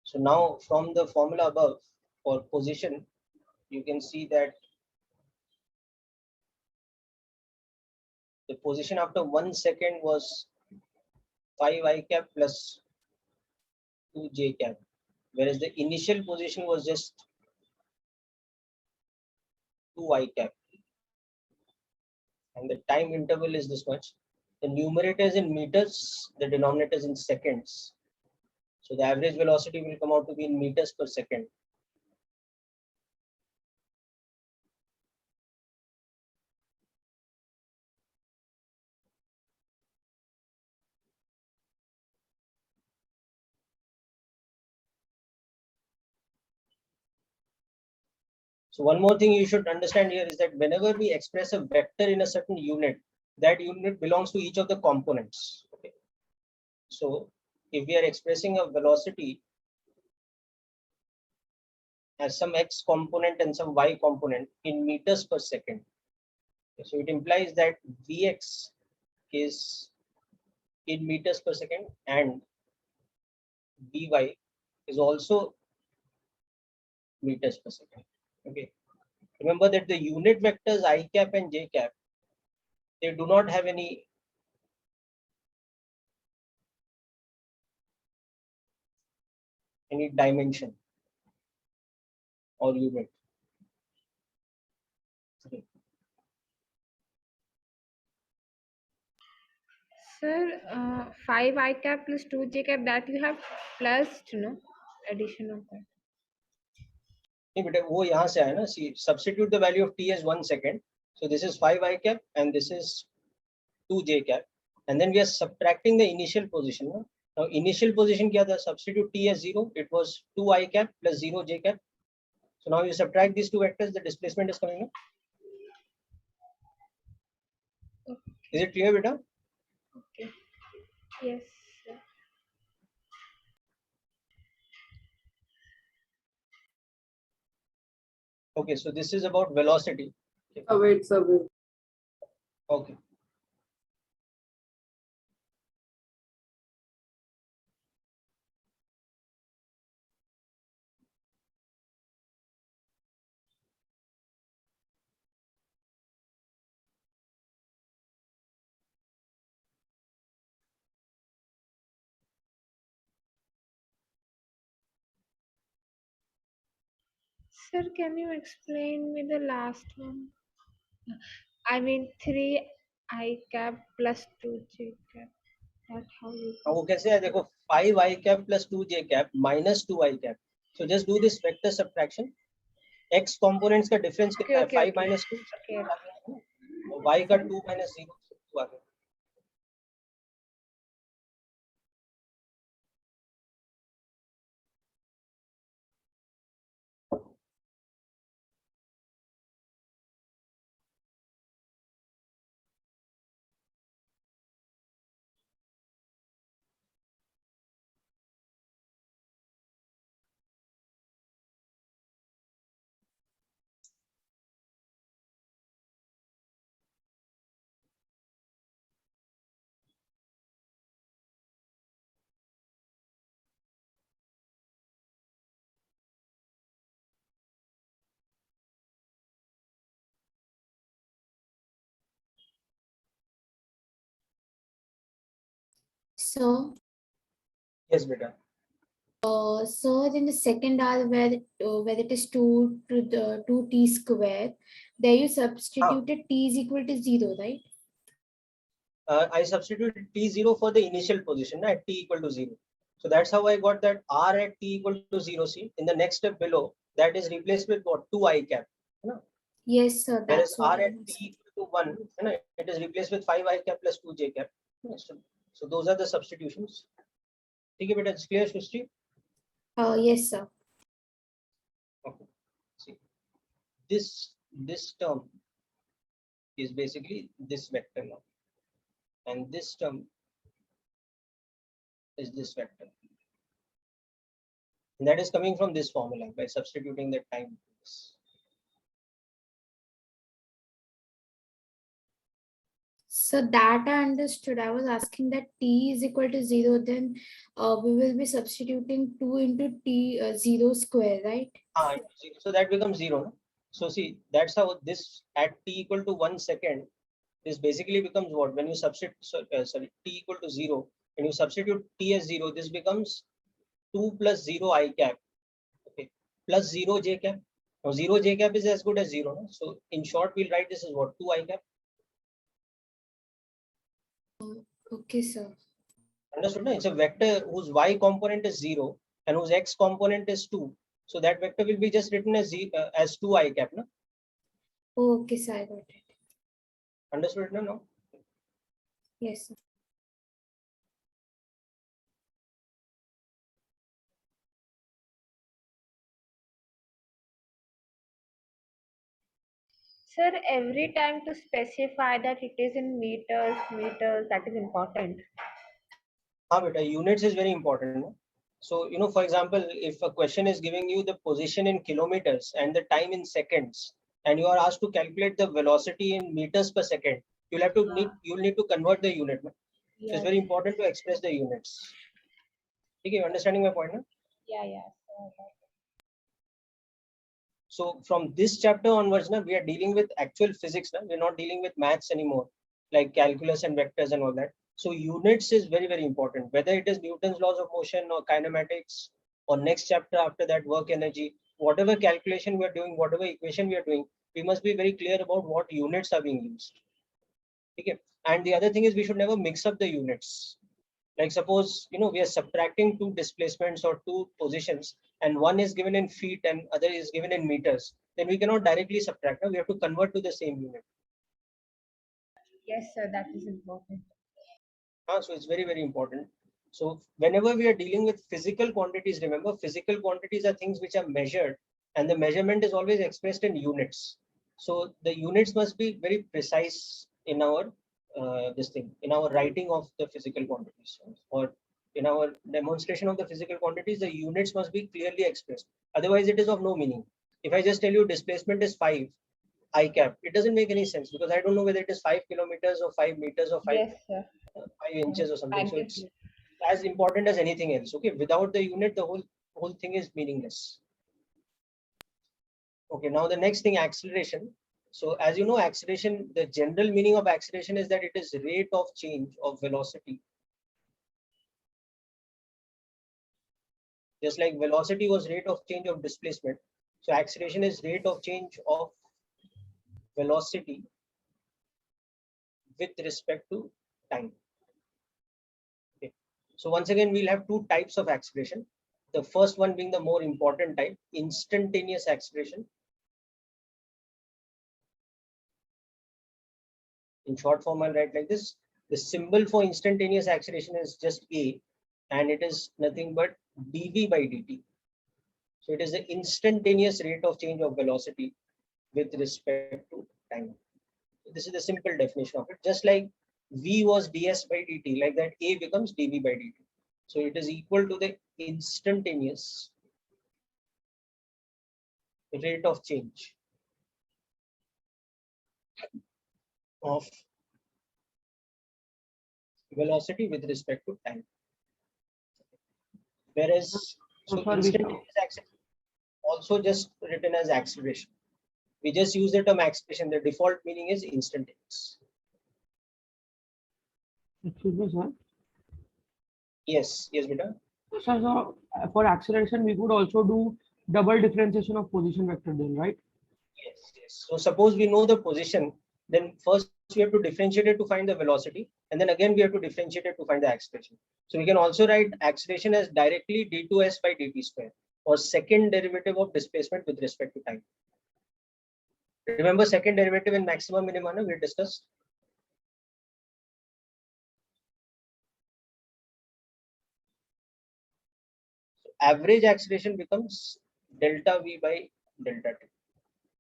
So now from the formula above for position, you can see that the position after 1 second was 5 I cap plus 2 J cap, whereas the initial position was just 2 I cap. And the time interval is this much. The numerator is in meters, the denominator is in seconds. So the average velocity will come out to be in meters per second. So one more thing you should understand here is that whenever we express a vector in a certain unit, that unit belongs to each of the components. Okay. So if we are expressing a velocity as some x component and some y component in meters per second, okay, so it implies that Vx is in meters per second and Vy is also meters per second. Okay. Remember that the unit vectors I cap and J cap, they do not have any dimension or unit. Okay. Sir, 5 I cap plus 2 J cap, that you have plus, addition of that. नहीं बेटा वो यहाँ से आया ना, see substitute the value of t as 1 second, so this is 5 I cap and this is 2 J cap, and then we are subtracting the initial position. No? Now initial position क्या था, substitute t as 0, it was 2 I cap plus 0 J cap. So now you subtract these two vectors, the displacement is coming up. Is it clear, beta? Okay. Yes, sir. Okay, so this is about velocity. Okay. Wait, sir, wait. Okay. Sir, can you explain me the last one? I mean 3 I cap plus 2 J cap. That's how you अब वो कैसे है देखो, 5 I cap plus 2 J cap minus 2 I cap. So just do this vector subtraction. X components का difference कितना है? 5 minus 2. Okay. Y का 2 minus 0. 2 आ गया. So, Yes, beta. so in the second R where it is 2 to the 2t square, there you substituted t is equal to 0, right? I substituted t0 for the initial position at t equal to 0. So that's how I got that r at t equal to 0. See, in the next step below, that is replaced with what? 2 I cap. You know? Yes, sir. Whereas That's what r I at was. t equal to 1, you know, it is replaced with 5 I cap plus 2 j cap. So those are the substitutions. Okay, but it's clear, Srishti? Yes, sir. Okay. See, this term is basically this vector now, and this term is this vector. And that is coming from this formula by substituting the time. So that I understood. I was asking that t is equal to 0, then we will be substituting 2 into t 0 square, right? So that becomes 0. No? So see, that's how this at t equal to 1 second, this basically becomes what? When you substitute, sorry, t equal to 0, when you substitute t as 0, this becomes 2 plus 0 I cap, okay, plus 0 j cap. Now 0 j cap is as good as 0. No? So in short, we'll write this as what? 2 I cap. Okay, sir. Understood? No? It's a vector whose y component is 0 and whose x component is 2. So that vector will be just written as 2 I cap. No? Oh, okay, sir. I got it. Understood? No? Yes, sir. Sir, every time to specify that it is in meters, that is important. Beta, units is very important. No? So, you know, for example, if a question is giving you the position in kilometers and the time in seconds, and you are asked to calculate the velocity in meters per second, you'll need to convert the unit. No? So it's very important to express the units. Okay, you understanding my point? No? Yeah. So from this chapter onwards, we are dealing with actual physics. We're not dealing with maths anymore, like calculus and vectors and all that. So units is very, very important, whether it is Newton's laws of motion or kinematics, or next chapter after that, work energy, whatever calculation we are doing, whatever equation we are doing, we must be very clear about what units are being used. Okay. And the other thing is we should never mix up the units. Like suppose, you know, we are subtracting two displacements or two positions, and one is given in feet and other is given in meters, then we cannot directly subtract. We have to convert to the same unit. Yes, sir, that is important. So it's very, very important. So whenever we are dealing with physical quantities, remember physical quantities are things which are measured, and the measurement is always expressed in units. So the units must be very precise in our in our writing of the physical quantities, or in our demonstration of the physical quantities, the units must be clearly expressed. Otherwise, it is of no meaning. If I just tell you displacement is 5 I cap, it doesn't make any sense because I don't know whether it is 5 kilometers or 5 meters or 5, Yes, sir. 5 inches or something. So it's Exactly. as important as anything else. Okay, without the unit, the whole thing is meaningless. Okay, now the next thing, acceleration. So as you know, acceleration, the general meaning of acceleration is that it is rate of change of velocity. Just like velocity was rate of change of displacement. So acceleration is rate of change of velocity with respect to time. Okay. So once again, we'll have two types of acceleration. The first one being the more important type, instantaneous acceleration. In short form, I'll write like this. The symbol for instantaneous acceleration is just A, and it is nothing but dv by dt. So it is the instantaneous rate of change of velocity with respect to time. So this is the simple definition of it. Just like v was ds by dt, like that A becomes dv by dt. So it is equal to the instantaneous rate of change of velocity with respect to time. Whereas, so instantaneous acceleration also just written as acceleration. We just use the term acceleration. The default meaning is instantaneous. Excuse me, sir. Yes, beta. Sir, so for acceleration, we could also do double differentiation of position vector then, right? Yes. So suppose we know the position, then first we have to differentiate it to find the velocity, and then again we have to differentiate it to find the acceleration. So we can also write acceleration as directly d2s by dt square, or second derivative of displacement with respect to time. Remember second derivative in maximum minima we discussed. So average acceleration becomes delta v by delta t.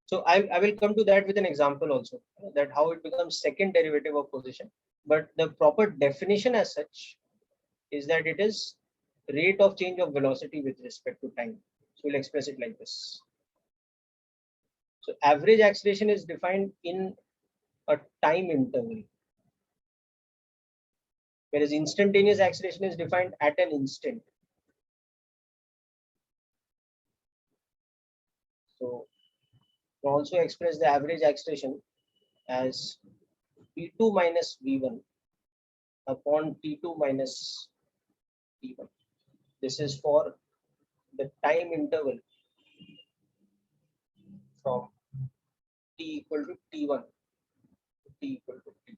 So I will come to that with an example also, that how it becomes second derivative of position. But the proper definition as such is that it is rate of change of velocity with respect to time. So we'll express it like this. So average acceleration is defined in a time interval, whereas instantaneous acceleration is defined at an instant. So we also express the average acceleration as v2 minus v1 upon t2 minus t1. This is for the time interval from t equal to t1 to t equal to t2.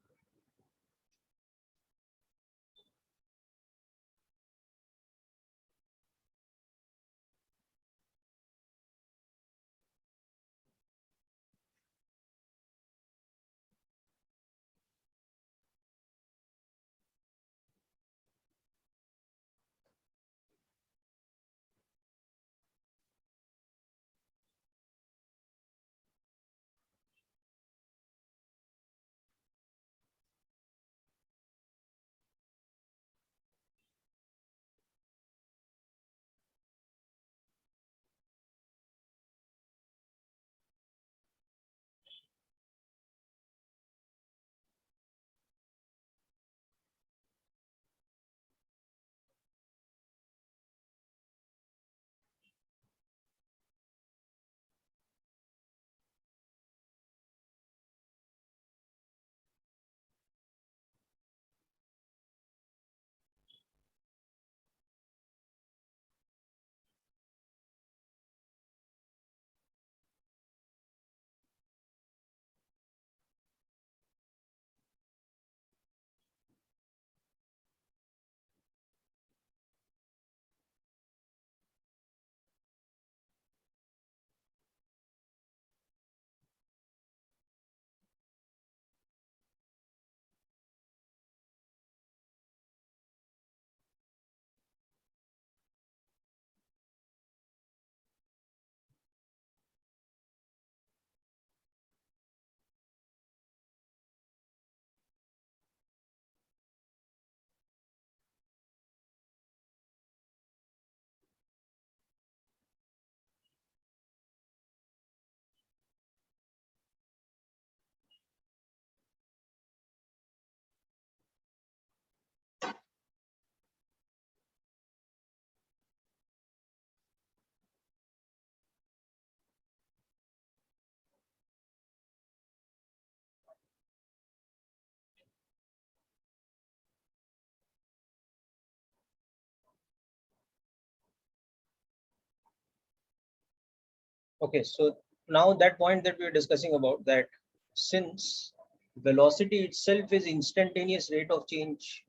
Okay, so now that point that we are discussing about, that since velocity itself is instantaneous rate of change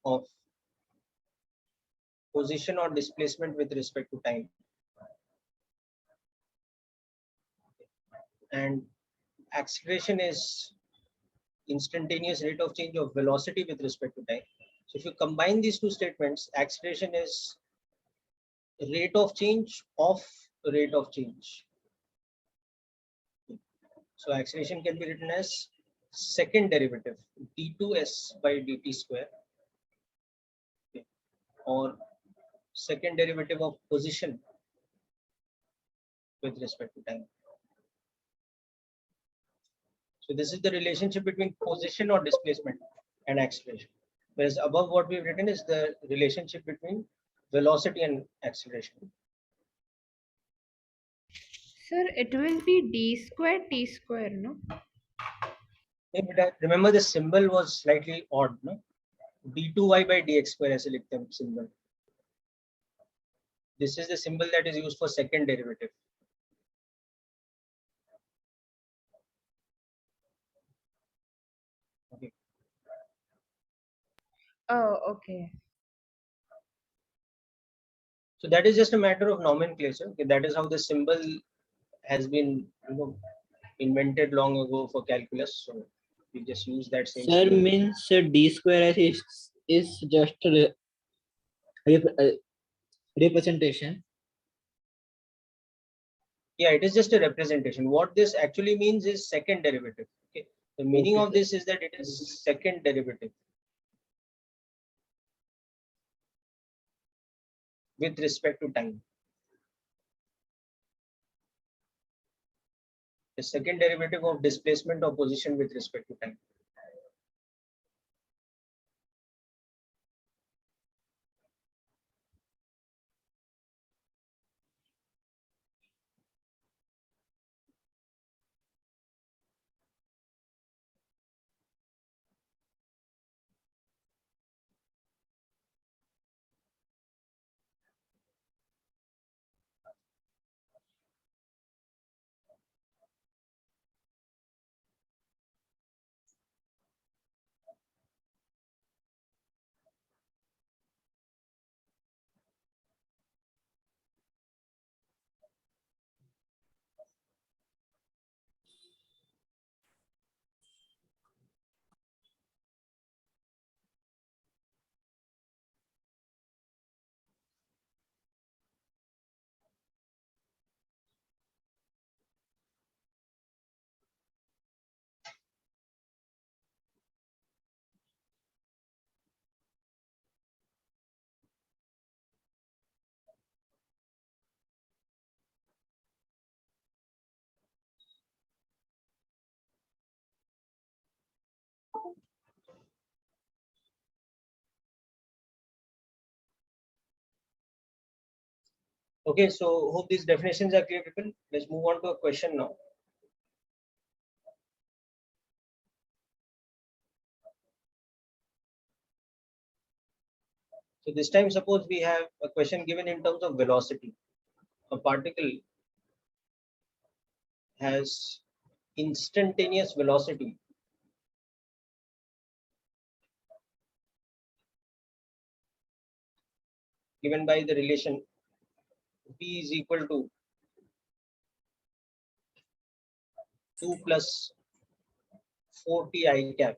of position or displacement with respect to time, and acceleration is instantaneous rate of change of velocity with respect to time. So if you combine these two statements, acceleration is rate of change of rate of change. So acceleration can be written as second derivative d2s by dt square, okay, or second derivative of position with respect to time. So this is the relationship between position or displacement and acceleration. Whereas above what we've written is the relationship between velocity and acceleration. Sir, it will be d square t square, no? Remember the symbol was slightly odd, no? d2y by dx square as a symbol. This is the symbol that is used for second derivative. Oh, okay. So that is just a matter of nomenclature. Okay, that is how the symbol has been, invented long ago for calculus. So we just use that same Sir, symbol. means d square is just a representation. Yeah, it is just a representation. What this actually means is second derivative. Okay, the meaning Okay, of this is that it is second derivative with respect to time. The second derivative of displacement or position with respect to time. Okay, so hope these definitions are clear, people. Let's move on to a question now. So this time, suppose we have a question given in terms of velocity. A particle has instantaneous velocity given by the relation v is equal to 2 plus 4t I cap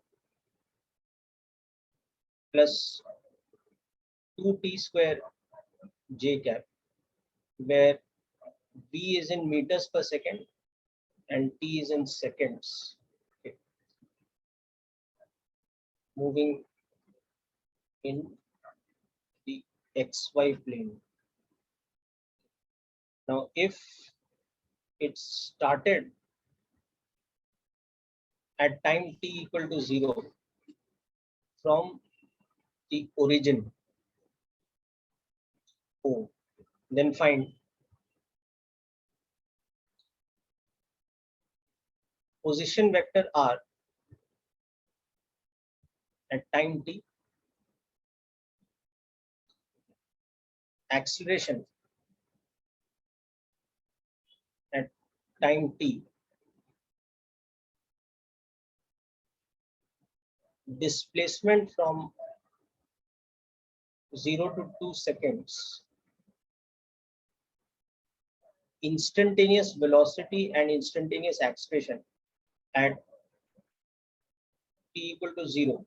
plus 2t square j cap, where v is in meters per second and t is in seconds. Okay. Moving in the xy plane. Now, if it started at time t equal to 0 from the origin O, then find position vector r at time t, acceleration at time t, displacement from 0 to 2 seconds, instantaneous velocity and instantaneous acceleration at t equal to 0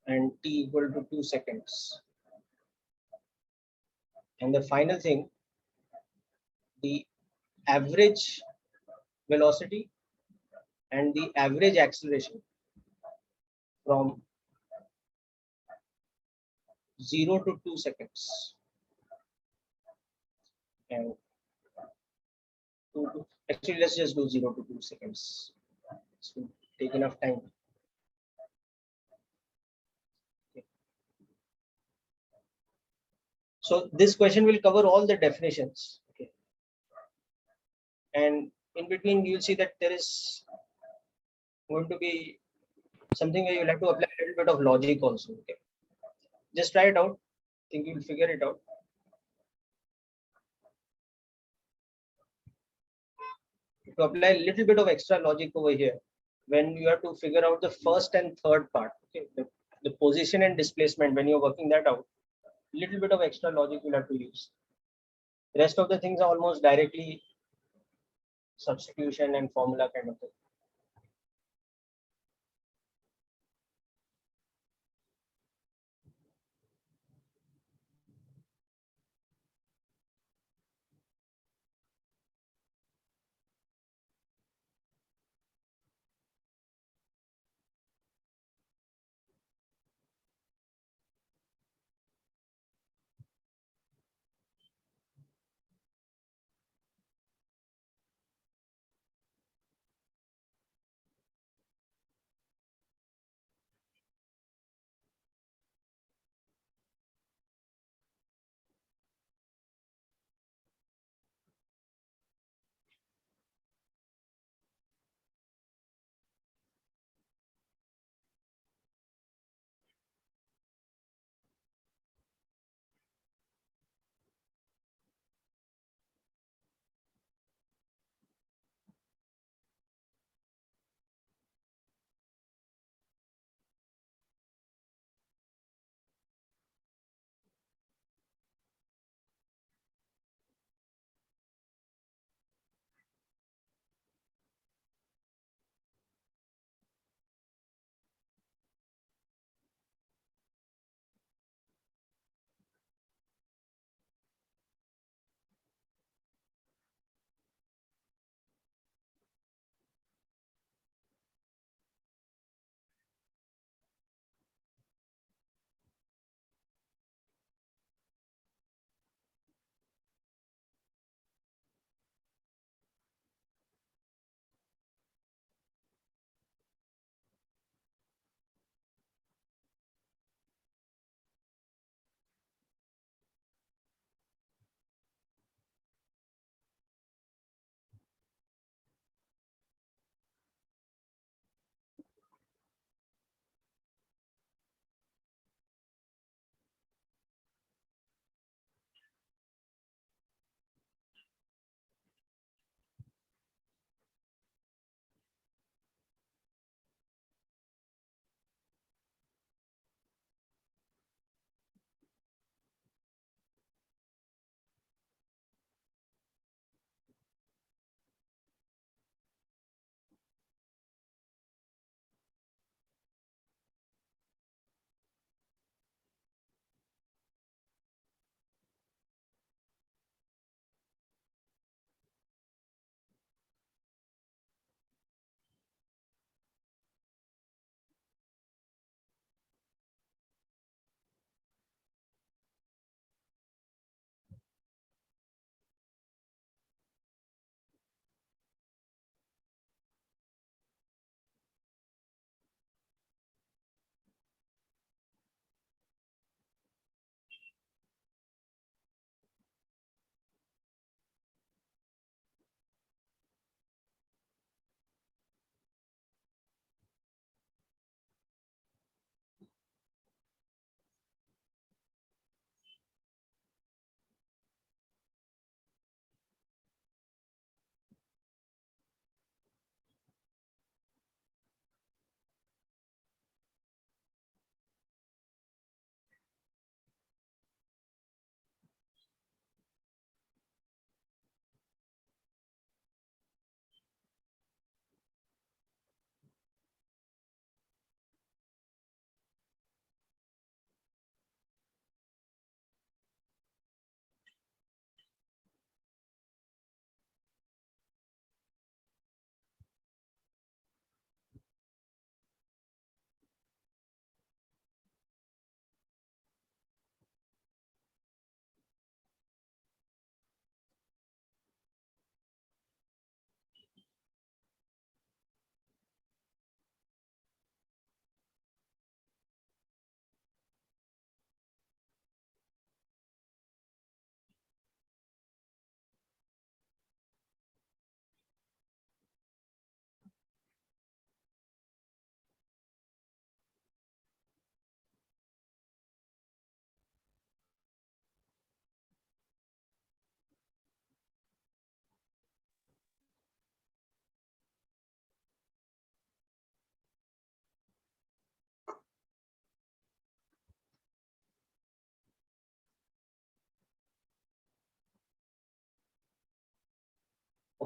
and t equal to 2 seconds. And the final thing, the average velocity and the average acceleration from 0 to 2 seconds. And actually, let's just do 0 to 2 seconds. So take enough time. Okay. So this question will cover all the definitions. Okay. And in between, you'll see that there is going to be something where you'll have to apply a little bit of logic also. Okay. Just try it out. I think you'll figure it out. To apply a little bit of extra logic over here when you have to figure out the first and third part. Okay. The the position and displacement, when you're working that out, little bit of extra logic you'll have to use. The rest of the things are almost directly substitution and formula kind of thing.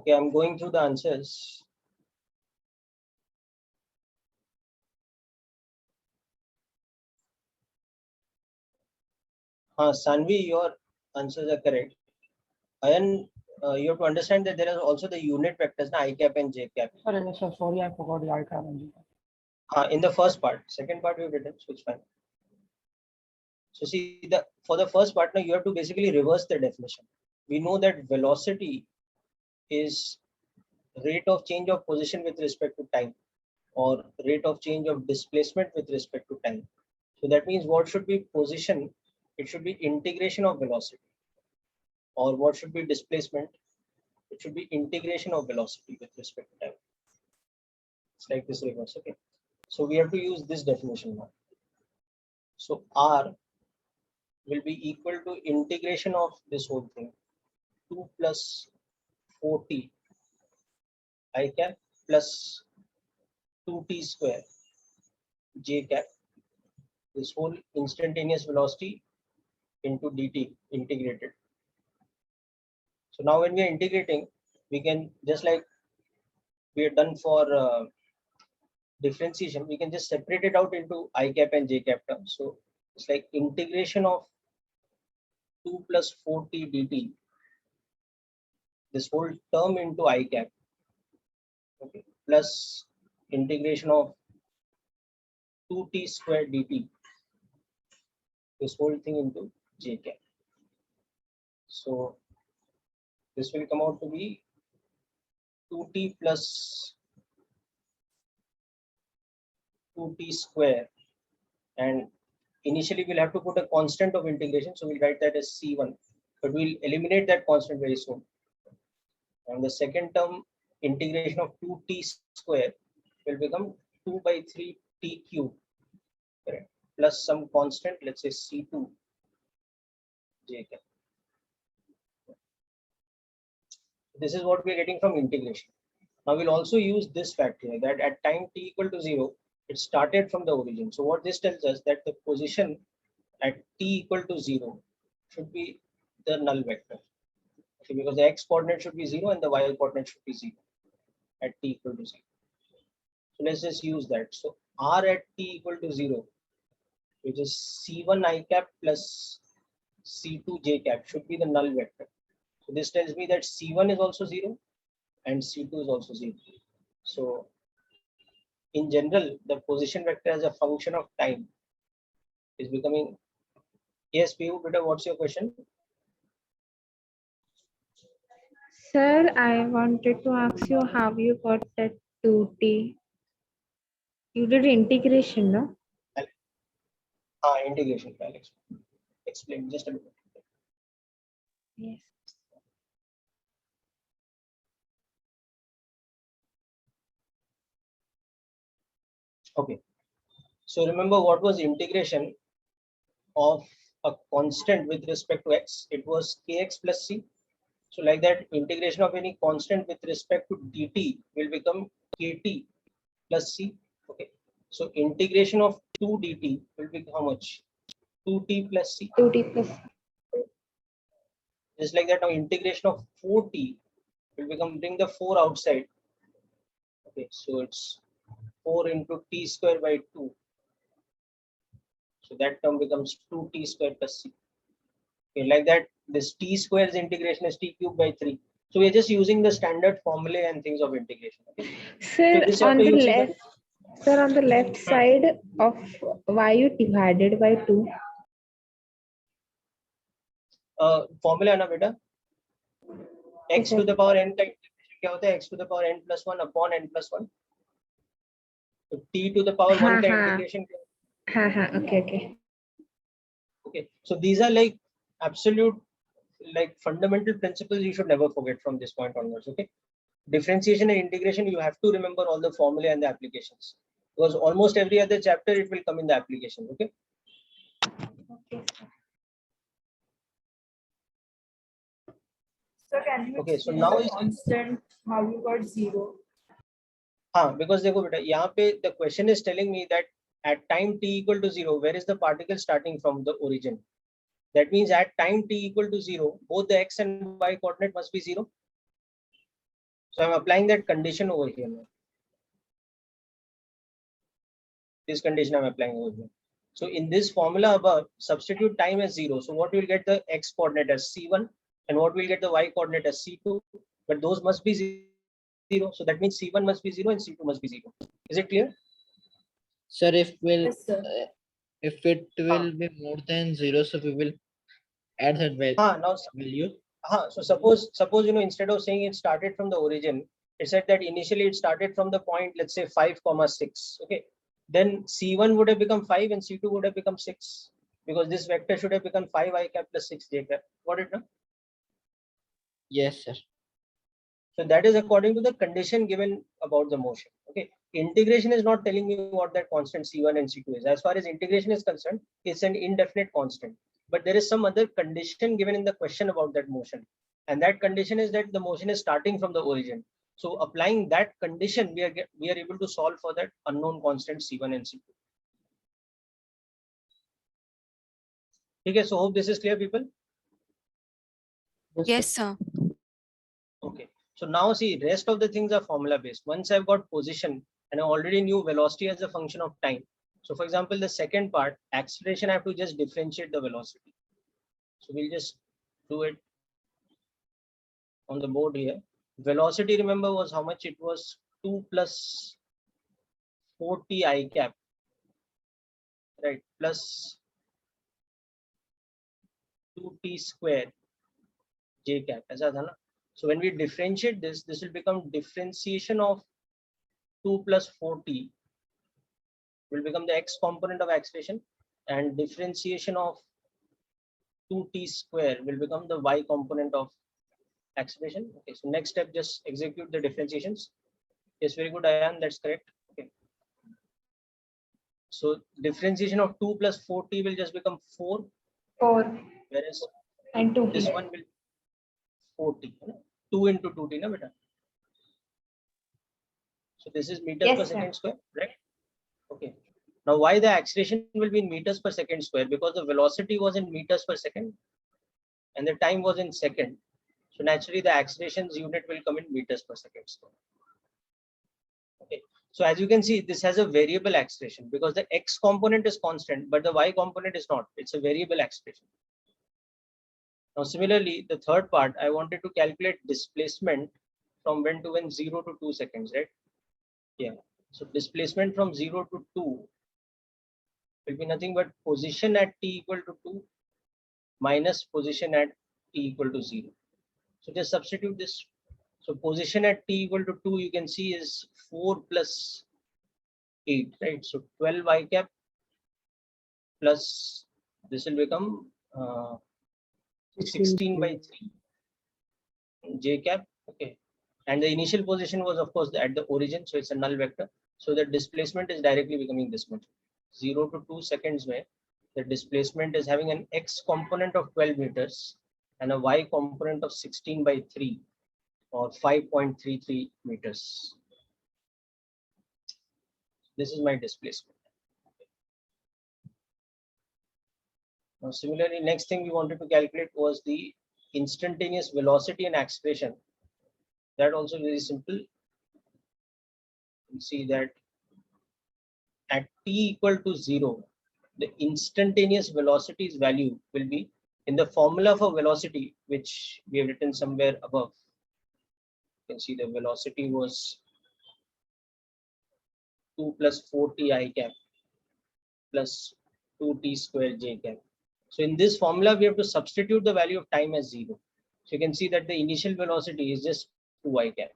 Okay, I'm going through the answers. Sanvi, your answers are correct. Ayan, you have to understand that there are also the unit vectors, na, I cap and j cap. Sir, sorry, I forgot the I cap and J cap. In the first part, second part we've written, so it's fine. So see, for the first part, now you have to basically reverse the definition. We know that velocity is rate of change of position with respect to time, or rate of change of displacement with respect to time. So that means what should be position? It should be integration of velocity. Or what should be displacement? It should be integration of velocity with respect to time. It's like this reverse. Okay. So we have to use this definition now. So R will be equal to integration of this whole thing, 2 plus 4t I cap plus 2t square j cap, this whole instantaneous velocity into dt integrated. So now when we are integrating, we can, just like we are done for differentiation, we can just separate it out into I cap and j cap terms. So it's like integration of 2 plus 4t dt, this whole term into I cap, okay, plus integration of 2t square dt, this whole thing into j cap. So this will come out to be 2t plus 2t square, and initially we'll have to put a constant of integration, so we'll write that as c1, but we'll eliminate that constant very soon. And the second term, integration of 2t square, will become 2 by 3 t cube, correct, plus some constant, let's say c2 j cap. This is what we are getting from integration. Now we'll also use this fact here, that at time t equal to 0, it started from the origin. So what this tells us, that the position at t equal to 0 should be the null vector. Okay, because the x coordinate should be 0 and the y coordinate should be 0 at t equal to 0. So let's just use that. So r at t equal to 0, which is c1 I cap plus c2 j cap, should be the null vector. So this tells me that c1 is also 0 and c2 is also 0. So in general, the position vector as a function of time is becoming. Yes, Piyu, beta, what's your question? Sir, I wanted to ask you how you got that 2t. You did integration, no? Integration. I'll explain just a minute. Yes. Okay. So remember, what was integration of a constant with respect to x? It was kx plus c. So like that, integration of any constant with respect to dt will become kt plus c. Okay. So integration of 2 dt will be how much? 2t plus c. 2t plus. Just like that, now integration of 4t will become, bring the 4 outside. Okay, so it's 4 into t square by 2. So that term becomes 2t square plus c. Okay, like that, this t square's integration is t cube by 3. So we're just using the standard formulae and things of integration. Okay? Sir, So on the left, sir, on the left side of y you divided by 2. Formula na beta, x to the power n का integration क्या होता है? X to the power n plus 1 upon n plus 1. So t to the power 1 का integration क्या होता है? Okay. Okay, so these are like absolute, like fundamental principles you should never forget from this point onwards. Okay, differentiation and integration, you have to remember all the formulae and the applications, because almost every other chapter it will come in the application. Okay. So can you okay, so explain now the constant how you got 0? because देखो बेटा, यहाँ पे the question is telling me that at time t equal to 0, where is the particle starting from? The origin. That means at time t equal to 0, both the x and y coordinate must be 0. So I'm applying that condition over here now. This condition I'm applying over here. So in this formula above, substitute time as 0. So what will get the x coordinate as c1 and what will get the y coordinate as c2, but those must be 0. So that means c1 must be 0 and c2 must be 0. Is it clear? Sir, if Yes, sir. if it will be more than 0, so we will add that Now, value. so suppose instead of saying it started from the origin, it said that initially it started from the point, let's say 5,6. Okay, then c1 would have become 5 and c2 would have become 6, because this vector should have become 5 I cap plus 6 j cap. Got it now? Yes, sir. So that is according to the condition given about the motion. Okay, integration is not telling me what that constant c1 and c2 is. As far as integration is concerned, it's an indefinite constant. But there is some other condition given in the question about that motion, and that condition is that the motion is starting from the origin. So applying that condition, we are able to solve for that unknown constant c1 and c2. Okay, so hope this is clear, people. Yes, sir. Okay, so now see, rest of the things are formula based. Once I've got position and I already knew velocity as a function of time. So for example, the second part, acceleration, I have to just differentiate the velocity. So we'll just do it on the board here. Velocity, remember, was how much? It was 2 plus 40 I cap, right, plus 2t square j cap. So when we differentiate this will become differentiation of 2 plus 4t will become the x component of acceleration, and differentiation of 2t square will become the y component of acceleration. Okay, so next step, just execute the differentiations. Yes, very good, Ayan, that's correct. Okay, so differentiation of 2 plus 4t will just become 4, 4 whereas and 2 this one will 4t, 2 into 2t, na beta. So this is meters Yes, per sir. second square, right? Okay. Now why the acceleration will be in meters per second square? Because the velocity was in meters per second and the time was in second. So naturally the acceleration's unit will come in meters per second square. Okay. So as you can see, this has a variable acceleration because the x component is constant, but the y component is not. It's a variable acceleration. Now similarly, the third part, I wanted to calculate displacement from when to when, 0 to 2 seconds, right? Yeah. So displacement from 0 to 2 will be nothing but position at t equal to 2 minus position at t equal to 0. So just substitute this. So position at t equal to 2, you can see, is 4 plus 8, right? So 12 I cap plus this will become 16 by 3 j cap. Okay, and the initial position was of course at the origin, so it's a null vector. So the displacement is directly becoming this much. 0 to 2 seconds where the displacement is having an x component of 12 meters and a y component of 16 by 3 or 5.33 meters. This is my displacement. Now similarly, next thing we wanted to calculate was the instantaneous velocity and acceleration. That also very simple. You see that at t equal to 0, the instantaneous velocity's value will be in the formula for velocity, which we have written somewhere above. You can see the velocity was 2 plus 4t I cap plus 2t square j cap. So in this formula, we have to substitute the value of time as 0. So you can see that the initial velocity is just 2 I cap.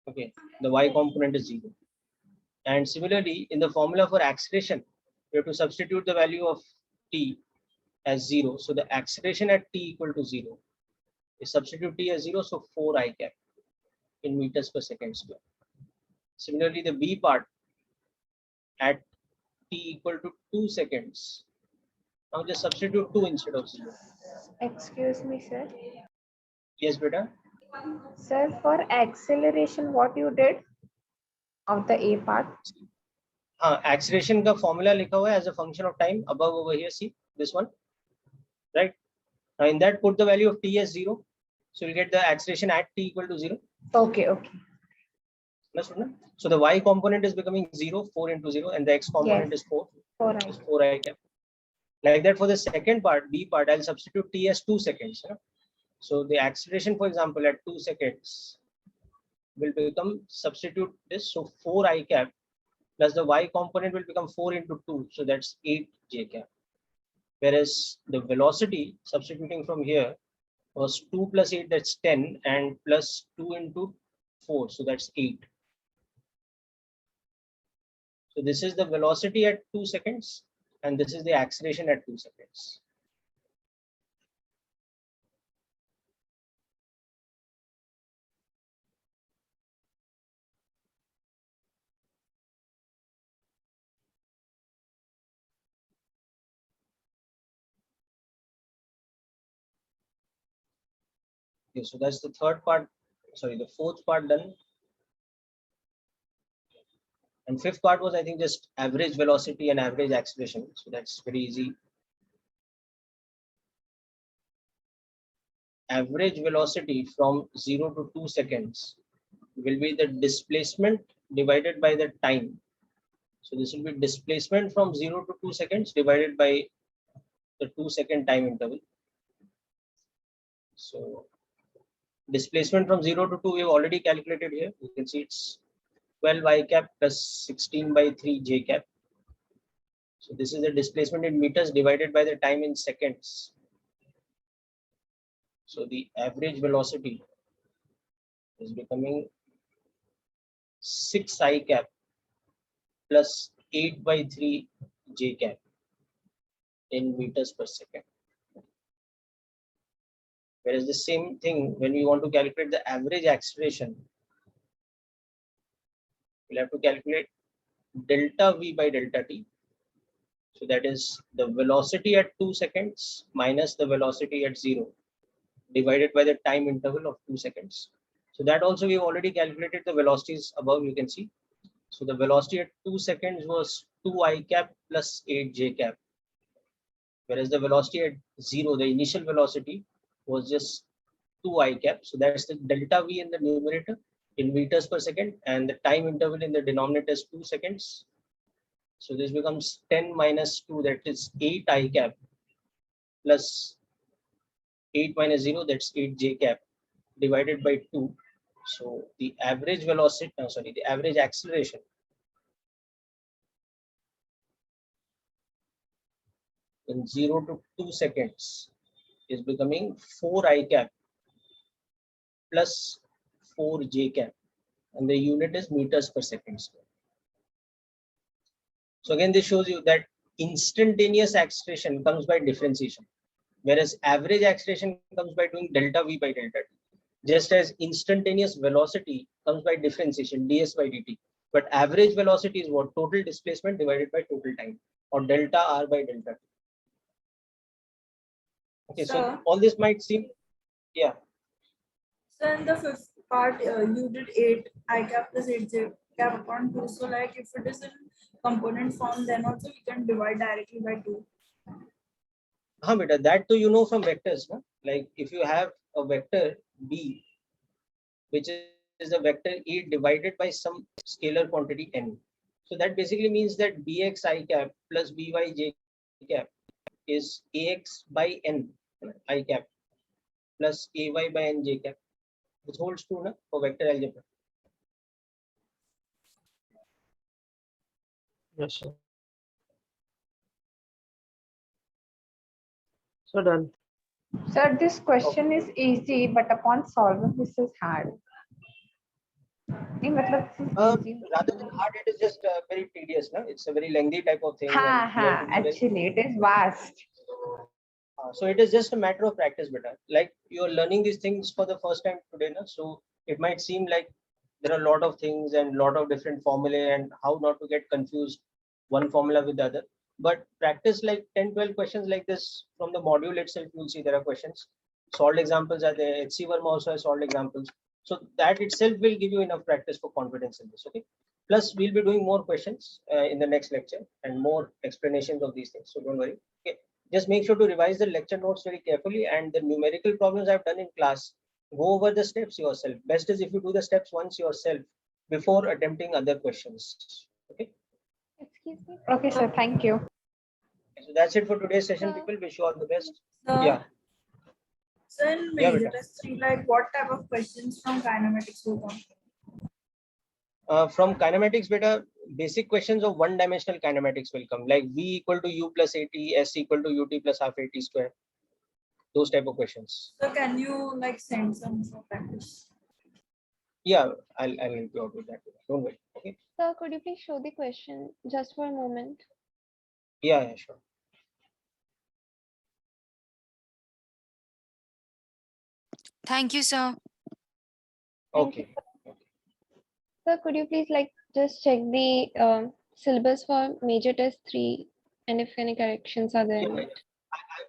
Okay, the y component is 0. And similarly, in the formula for acceleration, we have to substitute the value of t as 0. So the acceleration at t equal to 0 is substitute t as 0, so 4 I cap in meters per second square. Similarly, the b part at t equal to 2 seconds. Now just substitute 2 instead of 0. Excuse me, sir. Yes, beta. Sir, for acceleration, what you did of the A part? Acceleration का formula लिखा हुआ है as a function of time above over here. See this one, right? Now in that put the value of t as 0. So you'll get the acceleration at t equal to 0. Okay, okay. So the y component is becoming 0, 4 into 0, and the x component is 4. 4i. Is 4i cap. Like that for the second part, B part, I'll substitute t as 2 seconds. So the acceleration, for example, at 2 seconds will become, substitute this, so 4i cap plus the y component will become 4 into 2, so that's 8j cap. Whereas the velocity, substituting from here, was 2 plus 8, that's 10, and plus 2 into 4, so that's 8. So this is the velocity at 2 seconds, and this is the acceleration at 2 seconds. Okay, so that's the third part, sorry, the fourth part done. And fifth part was, I think, just average velocity and average acceleration. So that's very easy. Average velocity from 0 to 2 seconds will be the displacement divided by the time. So this will be displacement from 0 to 2 seconds divided by the 2-second time interval. So displacement from 0 to 2 we've already calculated here. You can see it's 12i cap plus 16 by 3 j cap. So this is the displacement in meters divided by the time in seconds. So the average velocity is becoming 6i cap plus 8 by 3 j cap in meters per second. Whereas the same thing, when we want to calculate the average acceleration, we'll have to calculate delta v by delta t. So that is the velocity at 2 seconds minus the velocity at 0 divided by the time interval of 2 seconds. So that also we've already calculated the velocities above, you can see. So the velocity at 2 seconds was 2i cap plus 8j cap. Whereas the velocity at 0, the initial velocity, was just 2i cap. So that's the delta v in the numerator in meters per second, and the time interval in the denominator is 2 seconds. So this becomes 10 minus 2, that is 8i cap plus 8 minus 0, that's 8j cap divided by 2. So the average velocity, the average acceleration in 0 to 2 seconds is becoming 4i cap plus 4j cap, and the unit is meters per second square. So again, this shows you that instantaneous acceleration comes by differentiation, whereas average acceleration comes by doing delta v by delta t. Just as instantaneous velocity comes by differentiation, ds by dt. But average velocity is what? Total displacement divided by total time, or delta r by delta t. Okay, so all this might seem, yeah. So in the fifth part, you did 8 I cap plus 8 j cap upon 2. So like if it is in component form, then also we can divide directly by 2. Beta, that too you know from vectors. No? Like if you have a vector b, which is a vector a divided by some scalar quantity n. So that basically means that bx I cap plus by j cap is ax by n I cap plus ay by n j cap. This holds true na, for vector algebra. Yes, sir. So done. Sir, this question is easy, but upon solving this is hard. नहीं, मतलब this is easy. Rather than hard, it is just very tedious. No? It's a very lengthy type of thing. Actually, it is vast. So it is just a matter of practice, beta. Like you are learning these things for the first time today, na? So it might seem like there are a lot of things and a lot of different formulae and how not to get confused one formula with the other. But practice like 10-12 questions like this from the module itself, you'll see there are questions. Solved examples are there. HC Verma also has solved examples. So that itself will give you enough practice for confidence in this. Okay. Plus, we'll be doing more questions in the next lecture and more explanations of these things. So don't worry. Okay. Just make sure to revise the lecture notes very carefully, and the numerical problems I've done in class, Go over the steps yourself. Best is if you do the steps once yourself before attempting other questions. Okay. Excuse me. Okay, sir. Thank you. So that's it for today's session, Sir. people. Wish you all the best. Sir, Yeah. so in Yeah, major beta. test 3, like what type of questions from kinematics will come? From kinematics, beta, basic questions of one-dimensional kinematics will come, like V equal to U plus AT, S equal to UT plus half AT square. Those type of questions. So can you like send some for practice? Yeah, I'll help you out with that. Don't worry. Okay. Sir, could you please show the question just for a moment? Yeah, sure. Thank you, sir. Thank you. Okay. Sir, could you please like just check the syllabus for major test 3 and if any corrections are there? Yeah,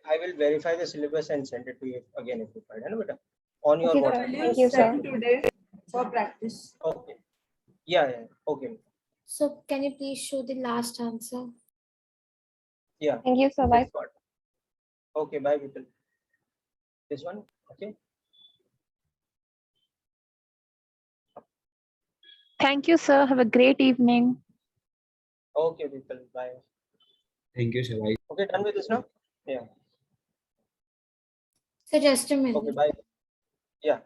I will verify the syllabus and send it to you again if required. On your Okay, sir. WhatsApp. Will you Thank you, sir. send today for practice? Okay. Yeah. Okay. So can you please show the last answer? Yeah. Thank you, sir. Bye. It's got. Okay. Bye, people. This one. Okay. Thank you, sir. Have a great evening. Okay, people. Bye. Thank you, Shavai. Okay, done with this now? Yeah. So just a minute. Okay, bye. Yeah.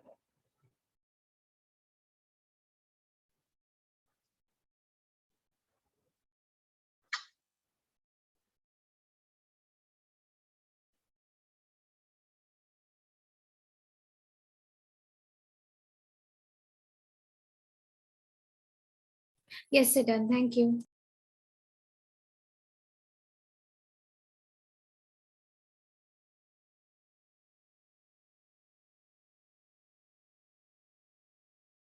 Yes, sir, done. Thank you.